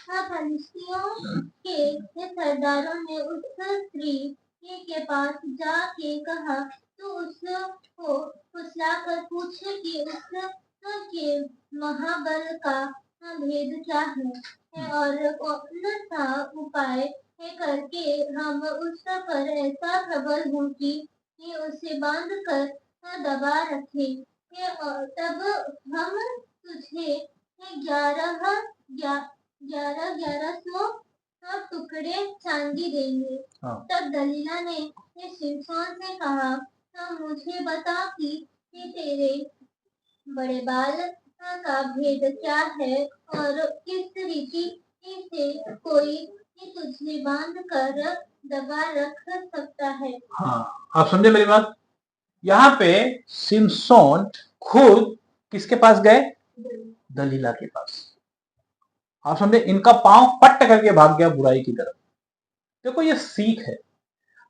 फलिस्तियों के सरदारों ने उस स्त्री के पास जाके कहा, तू उसको फुसलाकर पूछ कि उसके महाबल का भेद क्या है और कौन सा उपाय करके हम उस पर ऐसा प्रबल हो कि उसे बांध कर दबा रखे। तब हम तुझे 1100 टुकड़े चांदी देंगे। तब दलीला ने शिमशोन से कहा, मुझे बता कि तेरे बड़े बाल का भेद क्या है और किस रीति से कोई तुझे बांध कर दबा रख सकता है। हाँ, आप समझे मेरी बात? यहाँ पे सिमसोन खुद किसके पास गए? दलीला के पास। आप समझे, इनका पांव पट्ट करके भाग गया बुराई की तरफ। देखो ये सीख है।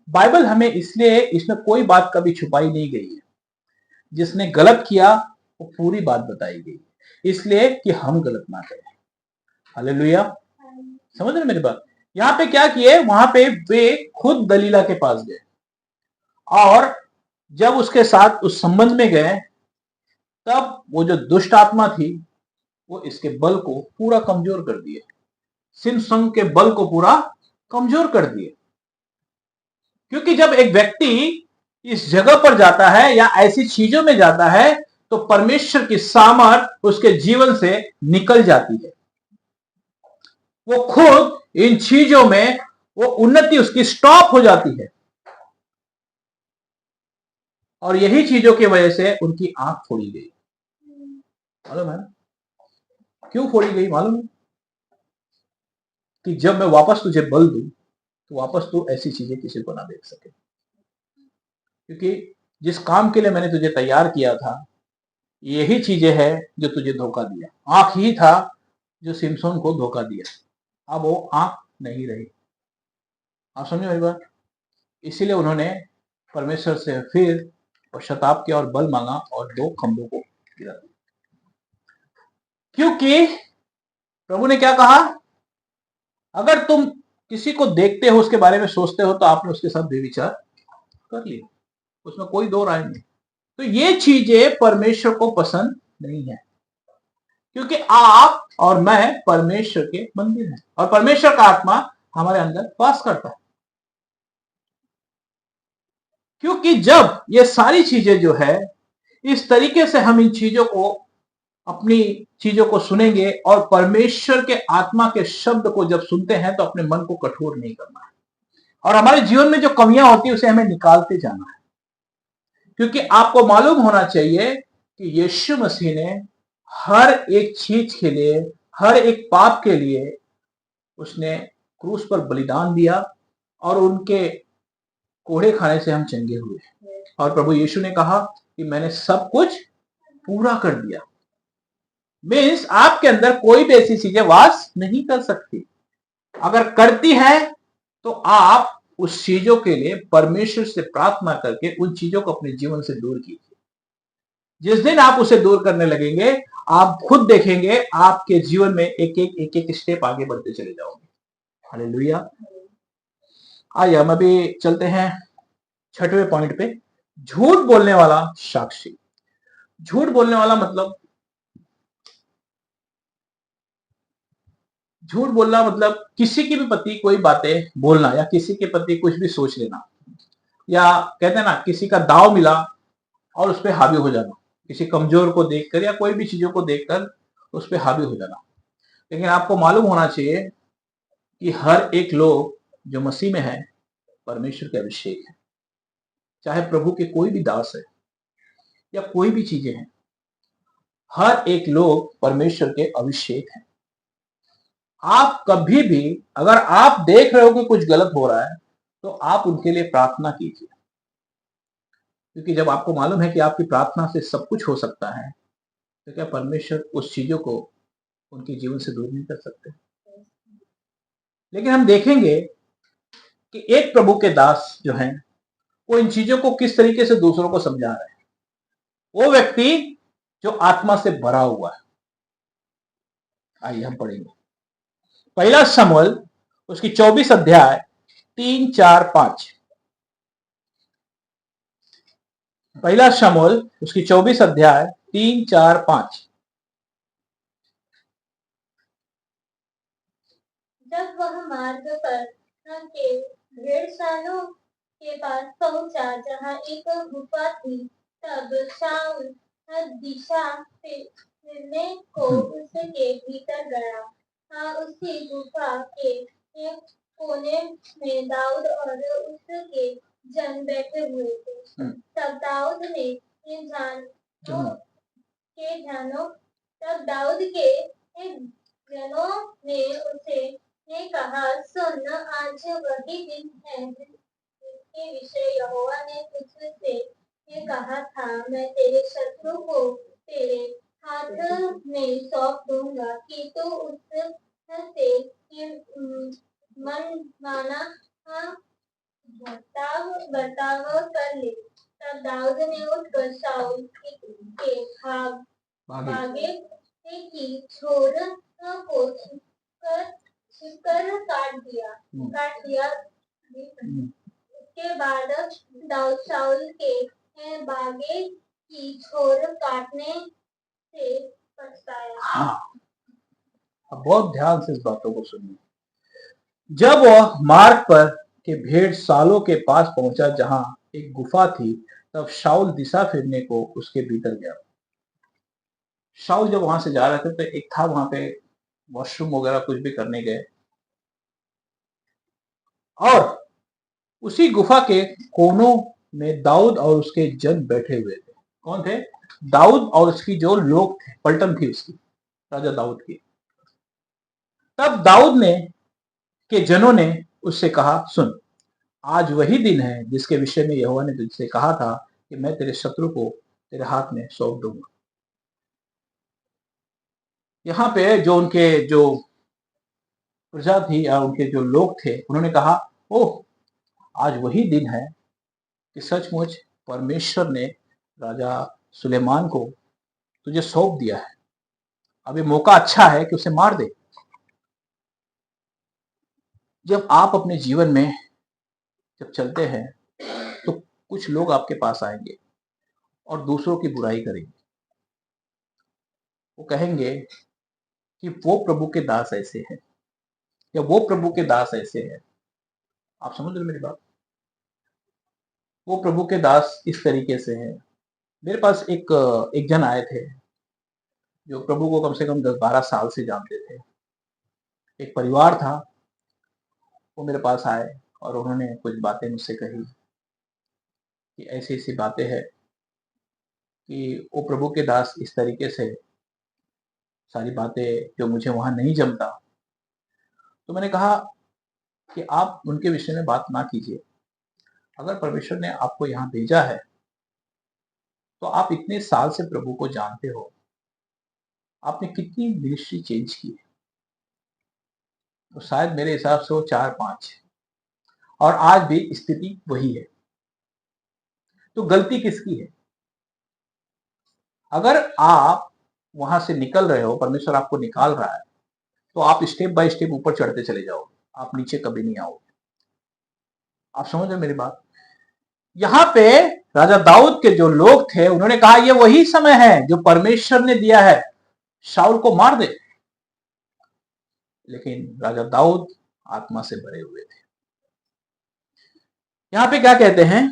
बाइबल हमें इसलिए, इसमें कोई बात कभी छुपाई नहीं गई है। जिसने गलत किया वो पूरी बात बताई गई, इसलिए कि हम गलत ना करें। हालेलुया, समझ रहे मेरी बात। यहाँ पे क्या किए, वहां पे वे खुद दलीला के पास गए और जब उसके साथ उस संबंध में गए, तब वो जो दुष्ट आत्मा थी वो इसके बल को पूरा कमजोर कर दिए, सिमसन के बल को पूरा कमजोर कर दिए। क्योंकि जब एक व्यक्ति इस जगह पर जाता है या ऐसी चीजों में जाता है तो परमेश्वर की सामर्थ उसके जीवन से निकल जाती है। वो खुद इन चीजों में वो उन्नति उसकी स्टॉप हो जाती है और यही चीजों की वजह से उनकी आंख फोड़ी गई। मालूम है क्यों फोड़ी गई? मालूम है कि जब मैं वापस तुझे बल दूं तो वापस तू ऐसी चीजें किसी को ना देख सके, क्योंकि जिस काम के लिए मैंने तुझे तैयार किया था यही चीजें हैं जो तुझे धोखा दिया। आंख ही था जो सिमसोन को धोखा दिया, अब वो आंख नहीं रही। आप समझे मेरी बात। इसीलिए उन्होंने परमेश्वर से फिर पश्चाताप किया और बल मांगा और 2 खंभों को गिरा दिया। क्योंकि प्रभु ने क्या कहा, अगर तुम किसी को देखते हो, उसके बारे में सोचते हो, तो आपने उसके साथ बेविचार कर लिया, उसमें कोई 2 राय नहीं। तो ये चीजें परमेश्वर को पसंद नहीं है, क्योंकि आप और मैं परमेश्वर के मंदिर हैं और परमेश्वर का आत्मा हमारे अंदर वास करता है। क्योंकि जब ये सारी चीजें जो है इस तरीके से हम इन चीजों को, अपनी चीजों को सुनेंगे और परमेश्वर के आत्मा के शब्द को जब सुनते हैं तो अपने मन को कठोर नहीं करना है और हमारे जीवन में जो कमियां होती है उसे हमें निकालते जाना है। क्योंकि आपको मालूम होना चाहिए कि यीशु मसीह ने हर एक चीज के लिए, हर एक पाप के लिए उसने क्रूस पर बलिदान दिया और उनके कोड़े खाने से हम चंगे हुए। और प्रभु यीशु ने कहा कि मैंने सब कुछ पूरा कर दिया। मीन्स आपके अंदर कोई भी ऐसी चीजें वास नहीं कर सकती। अगर करती है तो आप उस चीजों के लिए परमेश्वर से प्रार्थना करके उन चीजों को अपने जीवन से दूर कीजिए। जिस दिन आप उसे दूर करने लगेंगे, आप खुद देखेंगे आपके जीवन में एक एक स्टेप आगे बढ़ते चले जाओगे। हालेलुया। आइए हम अभी चलते हैं 6वें पॉइंट पे, झूठ बोलने वाला साक्षी। झूठ बोलने वाला मतलब, झूठ बोलना मतलब किसी के भी प्रति कोई बातें बोलना या किसी के प्रति कुछ भी सोच लेना, या कहते हैं ना किसी का दाव मिला और उस पर हावी हो जाना, किसी कमजोर को देखकर या कोई भी चीजों को देखकर उस पर हावी हो जाना। लेकिन आपको मालूम होना चाहिए कि हर एक लोग जो मसीह में है परमेश्वर के अभिषेक है, चाहे प्रभु के कोई भी दास है या कोई भी चीजें हैं, हर एक लोग परमेश्वर के अभिषेक हैं। आप कभी भी अगर आप देख रहे हो कि कुछ गलत हो रहा है तो आप उनके लिए प्रार्थना कीजिए, क्योंकि जब आपको मालूम है कि आपकी प्रार्थना से सब कुछ हो सकता है तो क्या परमेश्वर उस चीजों को उनके जीवन से दूर नहीं कर सकते? लेकिन हम देखेंगे कि एक प्रभु के दास जो हैं वो इन चीजों को किस तरीके से दूसरों को समझा रहे हैं। वो व्यक्ति जो आत्मा से भरा हुआ है। आइए हम पढ़ेंगे पहला शमूएल उसकी 24 अध्याय 3, 4, 5। पहला शमूएल उसकी 24 अध्याय 3, 4, 5। जब वह मार्ग पर के भेड़सालों के पास पहुंचा जहां एक गुफा थी, तब शाऊल दिशा फिरने को उसके भीतर गया। उसी गुफा के एक कोने में दाऊद और उसके जन बैठे हुए थे। तब दाऊद ने तब दाऊद के जनों ने उसे ने कहा, सुन, आज वही दिन है जिसके विषय यहोवा ने तुझसे ये कहा था, मैं तेरे शत्रु को तेरे हाथ में सौंप दूंगा कि तू से कि मन माना बर्ताव कर ले। तब दाऊद ने उठकर शाऊल के भागे की छोर को छिपकर काट दिया। उसके बाद दाऊद शाऊल के बागे की छोर काटने से पछताया। हाँ, अब बहुत ध्यान से इस बातों को सुनिए। जब वह मार्ग पर के भेड़ सालों के पास पहुंचा जहां एक गुफा थी, तब शाऊल दिशा फिरने को उसके भीतर गया। शाऊल जब वहां से जा रहे थे तो एक था वहां पे वॉशरूम वगैरह कुछ भी करने गए, और उसी गुफा के कोनों में दाऊद और उसके जन बैठे हुए थे। कौन थे? दाऊद और उसकी जो लोग थे, पलटन थी उसकी, राजा दाऊद की। तब दाऊद ने के जनों ने उससे कहा, सुन, आज वही दिन है जिसके विषय में यहोवा ने तुझसे कहा था कि मैं तेरे शत्रु को तेरे हाथ में सौंप दूंगा। यहाँ पे जो उनके जो प्रजा थी या उनके जो लोग थे, उन्होंने कहा, ओह, आज वही दिन है कि सचमुच परमेश्वर ने राजा सुलेमान को तुझे सौंप दिया है। अब ये मौका अच्छा है कि उसे मार दे। जब आप अपने जीवन में जब चलते हैं तो कुछ लोग आपके पास आएंगे और दूसरों की बुराई करेंगे। वो कहेंगे कि वो प्रभु के दास ऐसे हैं या वो प्रभु के दास ऐसे हैं। आप समझ रहे मेरी बात? वो प्रभु के दास इस तरीके से हैं। मेरे पास एक जन आए थे जो प्रभु को कम से कम 10-12 साल से जानते थे। एक परिवार था, वो मेरे पास आए और उन्होंने कुछ बातें मुझसे कही कि ऐसी ऐसी बातें हैं कि वो प्रभु के दास इस तरीके से सारी बातें जो मुझे वहां नहीं जमता। तो मैंने कहा कि आप उनके विषय में बात ना कीजिए। अगर परमेश्वर ने आपको यहाँ भेजा है तो आप इतने साल से प्रभु को जानते हो, आपने कितनी मिनिस्ट्री चेंज की है? तो शायद मेरे हिसाब से वो 4-5, और आज भी स्थिति वही है। तो गलती किसकी है? अगर आप वहां से निकल रहे हो, परमेश्वर आपको निकाल रहा है, तो आप स्टेप बाय स्टेप ऊपर चढ़ते चले जाओगे, आप नीचे कभी नहीं आओगे। आप समझ रहे मेरी बात? यहाँ पे राजा दाऊद के जो लोग थे, उन्होंने कहा ये वही समय है जो परमेश्वर ने दिया है, शाऊल को मार दे। लेकिन राजा दाऊद आत्मा से भरे हुए थे। यहां पे क्या कहते हैं?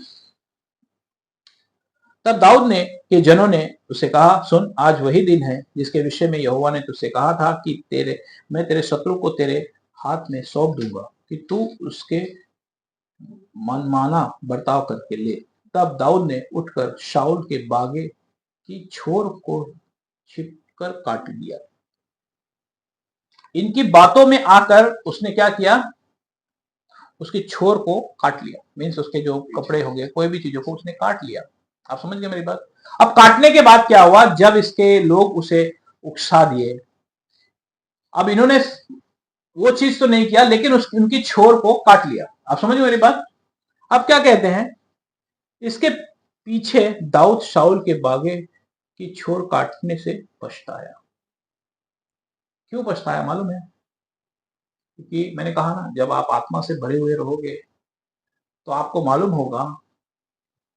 तब दाऊद ने के जनों ने उसे कहा, सुन, आज वही दिन है जिसके विषय में यहोवा ने तुझसे कहा था कि मैं तेरे शत्रु को तेरे हाथ में सौंप दूंगा कि तू उसके मनमाना बर्ताव करके ले। तब दाऊद ने उठकर शाऊल के बागे की छोर को छिपकर काट लिया। इनकी बातों में आकर उसने क्या किया? उसकी छोर को काट लिया। मीन्स उसके जो कपड़े हो गए, कोई भी चीजों को उसने काट लिया। आप समझ गए मेरी बात? अब काटने के बाद क्या हुआ? जब इसके लोग उसे उकसा दिए, अब इन्होंने वो चीज तो नहीं किया, लेकिन उनकी छोर को काट लिया। आप समझ गए मेरी बात? अब क्या कहते हैं? इसके पीछे दाऊद शाऊल के बागे की छोर काटने से पछताया। क्यों पछताया मालूम है? क्योंकि मैंने कहा ना, जब आप आत्मा से भरे हुए रहोगे तो आपको मालूम होगा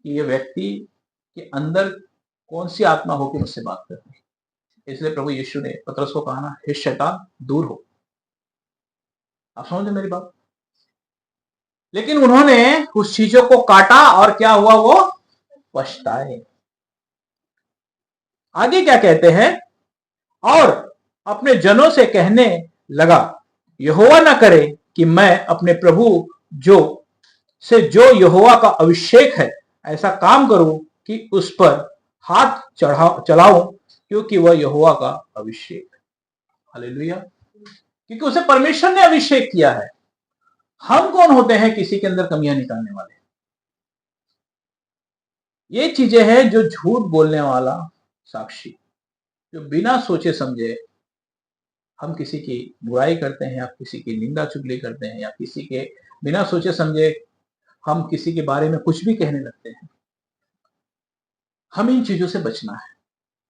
कि ये व्यक्ति के अंदर कौन सी आत्मा होकर मुझसे बात कर रही है। इसलिए प्रभु यीशु ने पतरस को कहा ना, हे शैतान, दूर हो। आप समझ मेरी बात? लेकिन उन्होंने उस चीजों को काटा और क्या हुआ? वो पछताए। आगे क्या कहते हैं? और अपने जनों से कहने लगा, यहोवा ना करे कि मैं अपने प्रभु जो यहोवा का अभिषेक है ऐसा काम करूं कि उस पर हाथ चलाऊं, क्योंकि वह यहोवा का अभिषेक है। हालेलुया। क्योंकि उसे परमेश्वर ने अभिषेक किया है। हम कौन होते हैं किसी के अंदर कमियां निकालने वाले? ये चीजें हैं जो झूठ बोलने वाला साक्षी, जो बिना सोचे समझे हम किसी की बुराई करते हैं, या किसी की निंदा चुगली करते हैं, या किसी के बिना सोचे समझे हम किसी के बारे में कुछ भी कहने लगते हैं, हम इन चीजों से बचना है।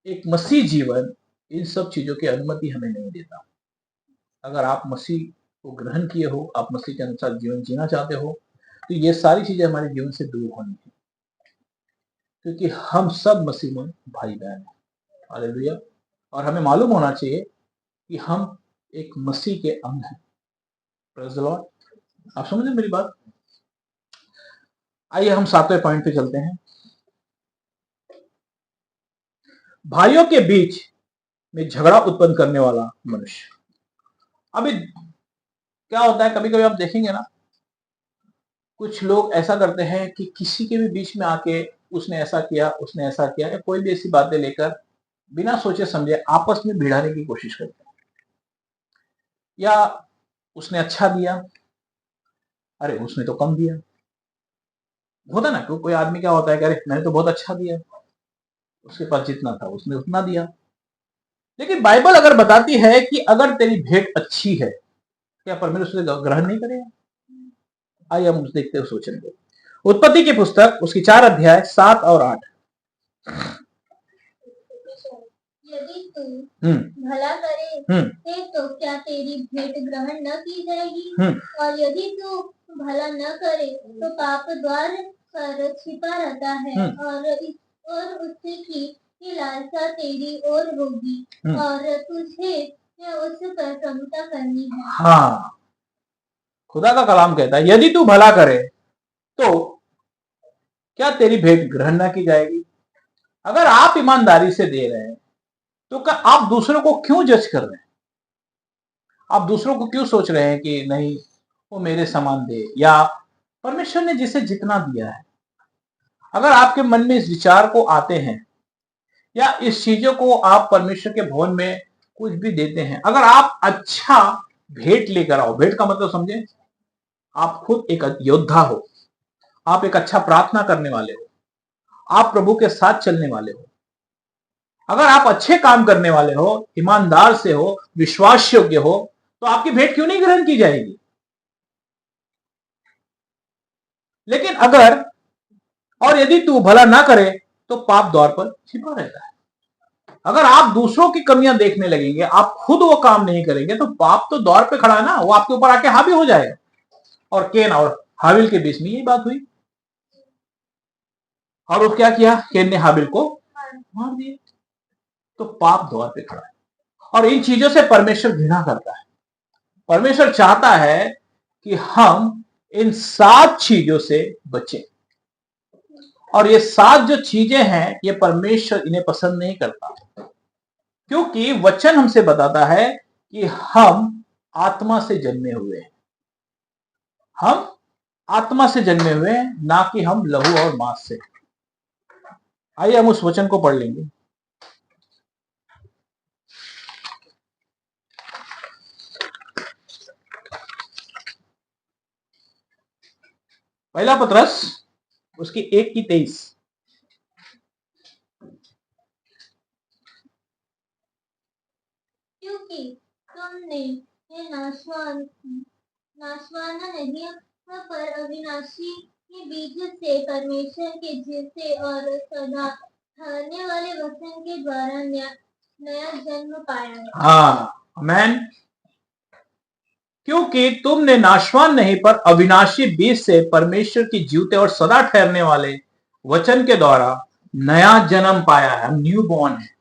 एक मसीह जीवन इन सब चीजों की अनुमति हमें नहीं देता। अगर आप मसीह को ग्रहण किए हो, आप मसीह के अनुसार जीवन जीना चाहते हो, तो ये सारी चीजें हमारे जीवन से दूर होनी है, क्योंकि हम सब मसीह में भाई बहन हैं। हालेलुया। और हमें मालूम होना चाहिए कि हम एक मसीह के अंग हैं। Praise the Lord. आप समझ रहे मेरी बात? आइए हम 7वें पॉइंट पे चलते हैं। भाइयों के बीच में झगड़ा उत्पन्न करने वाला मनुष्य। अभी क्या होता है, कभी कभी आप देखेंगे ना, कुछ लोग ऐसा करते हैं कि किसी के भी बीच में आके उसने ऐसा किया, उसने ऐसा किया, या कोई भी ऐसी बातें लेकर बिना सोचे समझे आपस में भिड़ाने की कोशिश करते हैं। या उसने अच्छा दिया, अरे उसने तो कम दिया। होता ना, कोई आदमी क्या होता है कि अरे मैंने तो बहुत अच्छा दिया, उसके पास जितना था उसने उतना दिया। लेकिन बाइबल अगर बताती है कि अगर तेरी भेंट अच्छी है, क्या परमेश्वर उसे ग्रहण नहीं करेगा? आइए हम देखते हैं, सोचेंगे। उत्पत्ति की पुस्तक उसकी 4 अध्याय 7 और 8। यदि तू हम्म भला करे तो क्या तेरी भेंट ग्रहण न की जाएगी? और यदि तू भला न करे तो पाप द्वार पर छिपा रहता है, और उससे की लालसा तेरी ओर होगी, और तुझे उस पर प्रभुता करनी है। हाँ, खुदा का कलाम कहता है यदि तू भला करे तो क्या तेरी भेंट ग्रहण ना की जाएगी। अगर आप ईमानदारी से दे रहे हैं तो क्या आप दूसरों को क्यों जज कर रहे हैं? आप दूसरों को क्यों सोच रहे हैं कि नहीं वो मेरे समान दे, या परमेश्वर ने जिसे जितना दिया है। अगर आपके मन में इस विचार को आते हैं, या इस चीजों को आप परमेश्वर के भवन में कुछ भी देते हैं, अगर आप अच्छा भेंट लेकर आओ, भेंट का मतलब समझे, आप खुद एक योद्धा हो, आप एक अच्छा प्रार्थना करने वाले हो, आप प्रभु के साथ चलने वाले हो, अगर आप अच्छे काम करने वाले हो, ईमानदार से हो, विश्वास योग्य हो, तो आपकी भेंट क्यों नहीं ग्रहण की जाएगी? लेकिन अगर और यदि तू भला ना करे तो पाप द्वार पर छिपा रहता है। अगर आप दूसरों की कमियां देखने लगेंगे, आप खुद वो काम नहीं करेंगे, तो पाप तो द्वार पे खड़ा है ना, वो आपके ऊपर आके हावी हो जाएगा। और केन और हाबिल के बीच में यही बात हुई, और वो क्या किया, केन ने हाबिल को मार दिया। तो पाप द्वार पे खड़ा है, और इन चीजों से परमेश्वर घृणा करता है। परमेश्वर चाहता है कि हम इन 7 चीजों से बचें, और ये 7 जो चीजें हैं ये परमेश्वर इन्हें पसंद नहीं करता, क्योंकि वचन हमसे बताता है कि हम आत्मा से जन्मे हुए हैं। हम आत्मा से जन्मे हुए हैं, ना कि हम लहू और मांस से। आइए हम उस वचन को पढ़ लेंगे। पहला पतरस उसकी 1 की 23। क्योंकि तुमने ये नाशवान नहीं पर अविनाशी के बीज से परमेश्वर के जीते और सदा ठहरने वाले वचन के द्वारा नया जन्म पाया है। हाँ, आमेन। क्योंकि तुमने नाशवान नहीं पर अविनाशी बीज से परमेश्वर की जीवते और सदा ठहरने वाले वचन के द्वारा नया जन्म पाया है। हम न्यू बॉर्न हैं,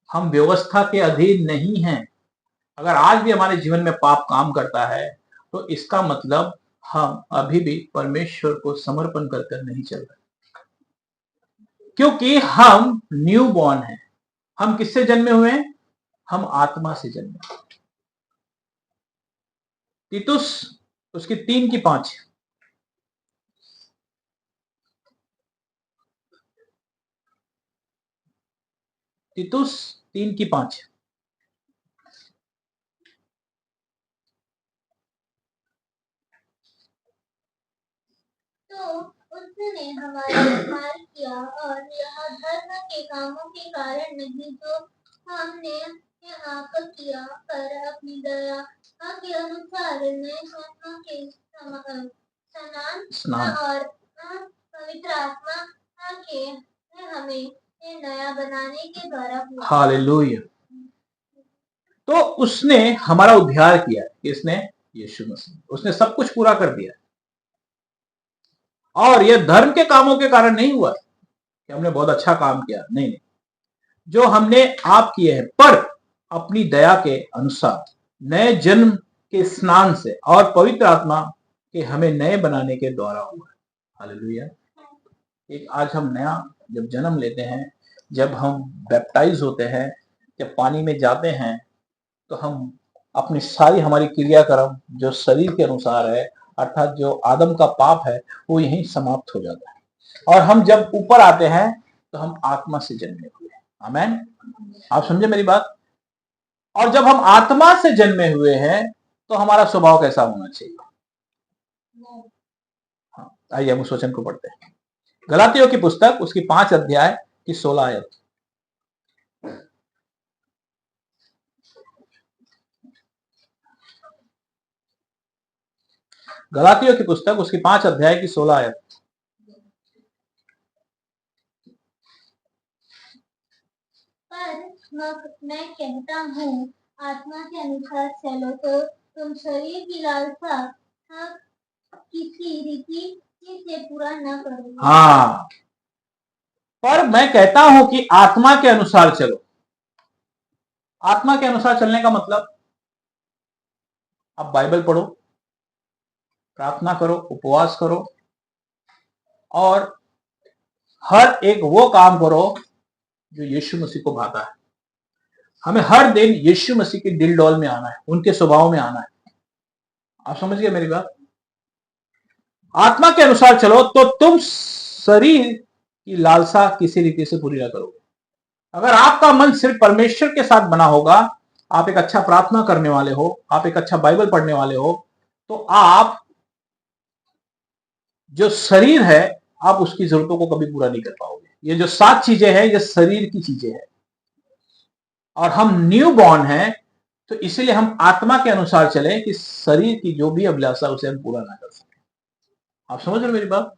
हम व्यवस्था के अधीन नहीं हैं। अगर आज भी हमारे जीवन में पाप काम करता है, तो इसका मतलब हम अभी भी परमेश्वर को समर्पण कर नहीं चल रहे, क्योंकि हम न्यू बॉर्न हैं। हम किससे जन्मे हुए हैं? हम आत्मा से जन्मे। तीतुस उसकी 3 की 5। तीतुस 3 की 5। तो उसने हमारा उद्धार किया, और यह धर्म के कामों के कारण नहीं जो हमने के आप किया कर अपनी दया के अनुसार नए आत्मा के स्नान और पवित्र आत्मा के हमें ये नया बनाने के द्वारा हुआ। हालेलुया। तो उसने हमारा उद्धार किया, किसने? यीशु मसीह। उसने सब कुछ पूरा कर दिया, और यह धर्म के कामों के कारण नहीं हुआ कि हमने बहुत अच्छा काम किया, नहीं नहीं, जो हमने आप किए हैं, पर अपनी दया के अनुसार नए जन्म के स्नान से और पवित्र आत्मा के हमें नए बनाने के द्वारा हुआ। हालेलुया। एक आज हम नया जब जन्म लेते हैं, जब हम बैप्टाइज होते हैं, जब पानी में जाते हैं, तो हम अपनी सारी हमारी क्रियाकर्म जो शरीर के अनुसार है, अर्थात जो आदम का पाप है, वो यहीं समाप्त हो जाता है, और हम जब ऊपर आते हैं तो हम आत्मा से जन्मे हुए हैं। आमेन। आप समझे मेरी बात? और जब हम आत्मा से जन्मे हुए हैं तो हमारा स्वभाव कैसा होना चाहिए? हाँ, आइए हम उस वचन को पढ़ते हैं। गलातियों की पुस्तक उसकी 5 अध्याय की 16 आयत। गलातियों की पुस्तक उसकी 5 अध्याय की 16 आयत। पर मैं कहता हूँ आत्मा के अनुसार चलो तो तुम शरीर की लालसा किसी रीति से पूरा न करो। हाँ, पर मैं कहता हूं कि आत्मा के अनुसार चलो। आत्मा के अनुसार चलने का मतलब, आप बाइबल पढ़ो, प्रार्थना करो, उपवास करो, और हर एक वो काम करो जो यीशु मसीह को भाता है। हमें हर दिन यीशु मसीह के दिल डोल में आना है, उनके स्वभाव में आना है। आप समझ गए मेरी बात? आत्मा के अनुसार चलो तो तुम शरीर की लालसा किसी रीति से पूरी ना करोगे। अगर आपका मन सिर्फ परमेश्वर के साथ बना होगा, आप एक अच्छा प्रार्थना करने वाले हो, आप एक अच्छा बाइबल पढ़ने वाले हो, तो आप जो शरीर है, आप उसकी जरूरतों को कभी पूरा नहीं कर पाओगे। ये जो 7 चीजें हैं, ये शरीर की चीजें हैं, और हम न्यू बॉर्न हैं, तो इसीलिए हम आत्मा के अनुसार चले कि शरीर की जो भी अभिलाषा उसे हम पूरा ना कर सके। आप समझ रहे मेरी बात?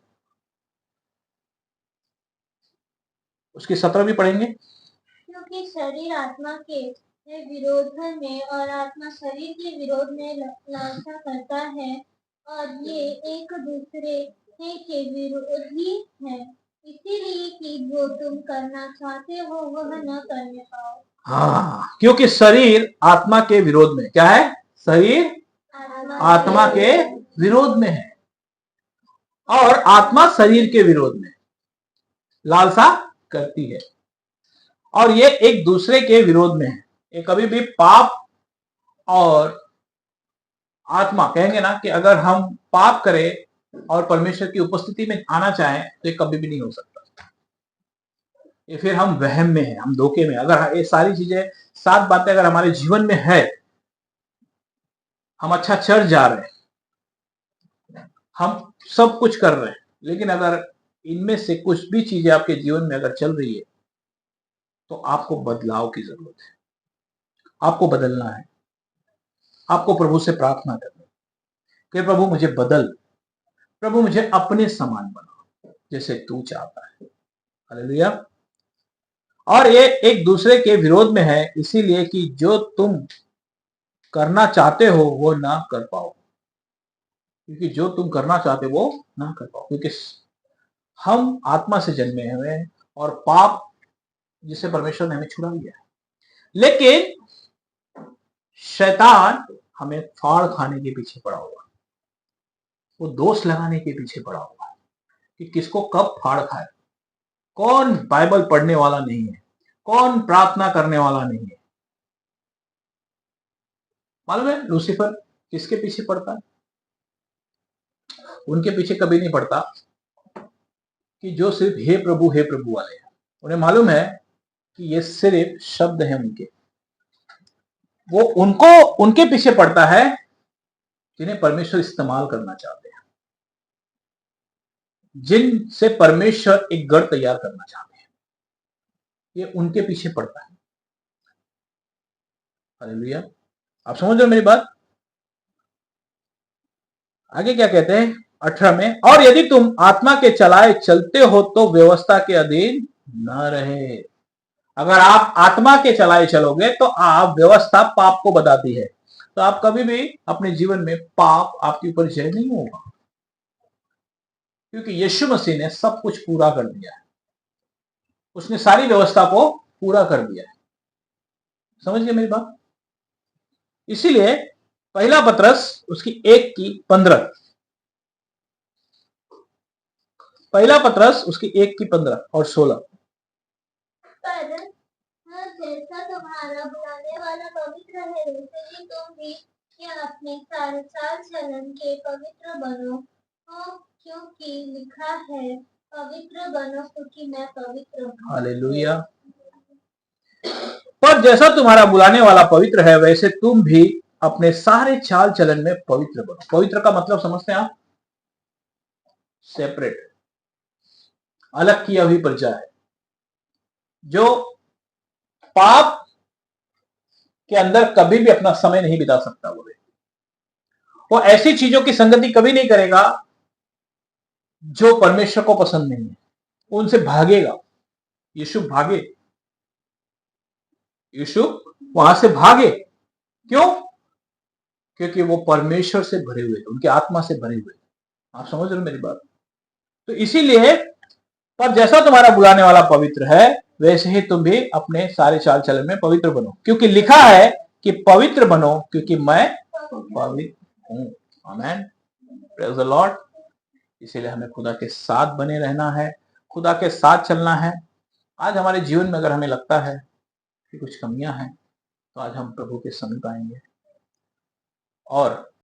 उसकी 17 भी पढ़ेंगे। क्योंकि शरीर आत्मा के विरोध में और आत्मा शरीर के विरोध में लालसा करता है, और ये एक दूसरे के विरोधी है, इसीलिए कि जो तुम करना चाहते हो वह न करने पाओ। हाँ, क्योंकि शरीर आत्मा के विरोध में, क्या है? शरीर आत्मा के विरोध में है, और आत्मा शरीर के विरोध में लालसा करती है, और ये एक दूसरे के विरोध में है। ये कभी भी पाप और आत्मा कहेंगे ना, कि अगर हम पाप करें और परमेश्वर की उपस्थिति में आना चाहें तो ये कभी भी नहीं हो सकता। ये फिर हम वहम में हैं, हम धोखे में। अगर ये सारी चीजें, 7 बातें अगर हमारे जीवन में है, हम अच्छा चर्च जा रहे हैं, हम सब कुछ कर रहे हैं, लेकिन अगर इनमें से कुछ भी चीजें आपके जीवन में अगर चल रही है, तो आपको बदलाव की जरूरत है। आपको बदलना है, आपको प्रभु से प्रार्थना करनी है कि प्रभु मुझे बदल, प्रभु मुझे अपने समान बना जैसे तू चाहता है। हालेलुया। और ये एक दूसरे के विरोध में है, इसीलिए कि जो तुम करना चाहते हो वो ना कर पाओ, क्योंकि जो तुम करना चाहते हो वो ना कर पाओ, क्योंकि हम आत्मा से जन्मे हुए हैं, और पाप जिसे परमेश्वर ने हमें छुड़ा दिया है, लेकिन शैतान हमें फाड़ खाने के पीछे पड़ा हुआ, वो दोष लगाने के पीछे पड़ा हुआ है कि किसको कब फाड़ खाए। कौन बाइबल पढ़ने वाला नहीं है, कौन प्रार्थना करने वाला नहीं है। मालूम है लूसीफर किसके पीछे पड़ता है? उनके पीछे कभी नहीं पड़ता कि जो सिर्फ हे प्रभु वाले हैं। उन्हें मालूम है कि ये सिर्फ शब्द हैं उनके, वो उनके पीछे पड़ता है जिन्हें परमेश्वर इस्तेमाल करना चाहते हैं, जिनसे परमेश्वर एक गढ़ तैयार करना चाहते हैं, ये उनके पीछे पड़ता है। हालेलुया। आप समझ रहे हो मेरी बात? आगे क्या कहते हैं 18 में, और यदि तुम आत्मा के चलाए चलते हो तो व्यवस्था के अधीन न रहे। अगर आप आत्मा के चलाए चलोगे तो आप व्यवस्था पाप को बताती है, तो आप कभी भी अपने जीवन में पाप आपके ऊपर जय नहीं होगा, क्योंकि यीशु मसीह ने सब कुछ पूरा कर दिया है। उसने सारी व्यवस्था को पूरा कर दिया है। समझ गए मेरी बात? इसीलिए पहला पतरस उसकी 1:15, पहला पतरस उसकी 1:15 और 16। पर जैसा तुम्हारा बुलाने वाला पवित्र है वैसे ही तुम भी या अपने सारे चाल चलन के पवित्र बनो, क्योंकि लिखा है पवित्र बनो क्योंकि मैं पवित्र हूँ। हालेलुया। पर जैसा तुम्हारा बुलाने वाला पवित्र है वैसे तुम भी अपने सारे चाल चलन में पवित्र बनो। पवित्र का मतलब समझते हैं आप? सेपरेट, अलग किया हुई प्रजा है, जो पाप के अंदर कभी भी अपना समय नहीं बिता सकता। वो ऐसी चीजों की संगति कभी नहीं करेगा जो परमेश्वर को पसंद नहीं है, उनसे भागेगा। यीशु भागे, यीशु वहां से भागे। क्यों? क्योंकि वो परमेश्वर से भरे हुए थे, उनकी आत्मा से भरे हुए थे। आप समझ रहे हो मेरी बात? तो इसीलिए, पर जैसा तुम्हारा बुलाने वाला पवित्र है वैसे ही तुम भी अपने सारे चाल चलन में पवित्र बनो, क्योंकि लिखा है कि पवित्र बनो क्योंकि मैं पवित्र हूं। आमेन, प्रेज द लॉर्ड। इसीलिए हमें खुदा के साथ बने रहना है, खुदा के साथ चलना है। आज हमारे जीवन में अगर हमें लगता है कि कुछ कमियां हैं, तो आज हम प्रभु के समीप आएंगे और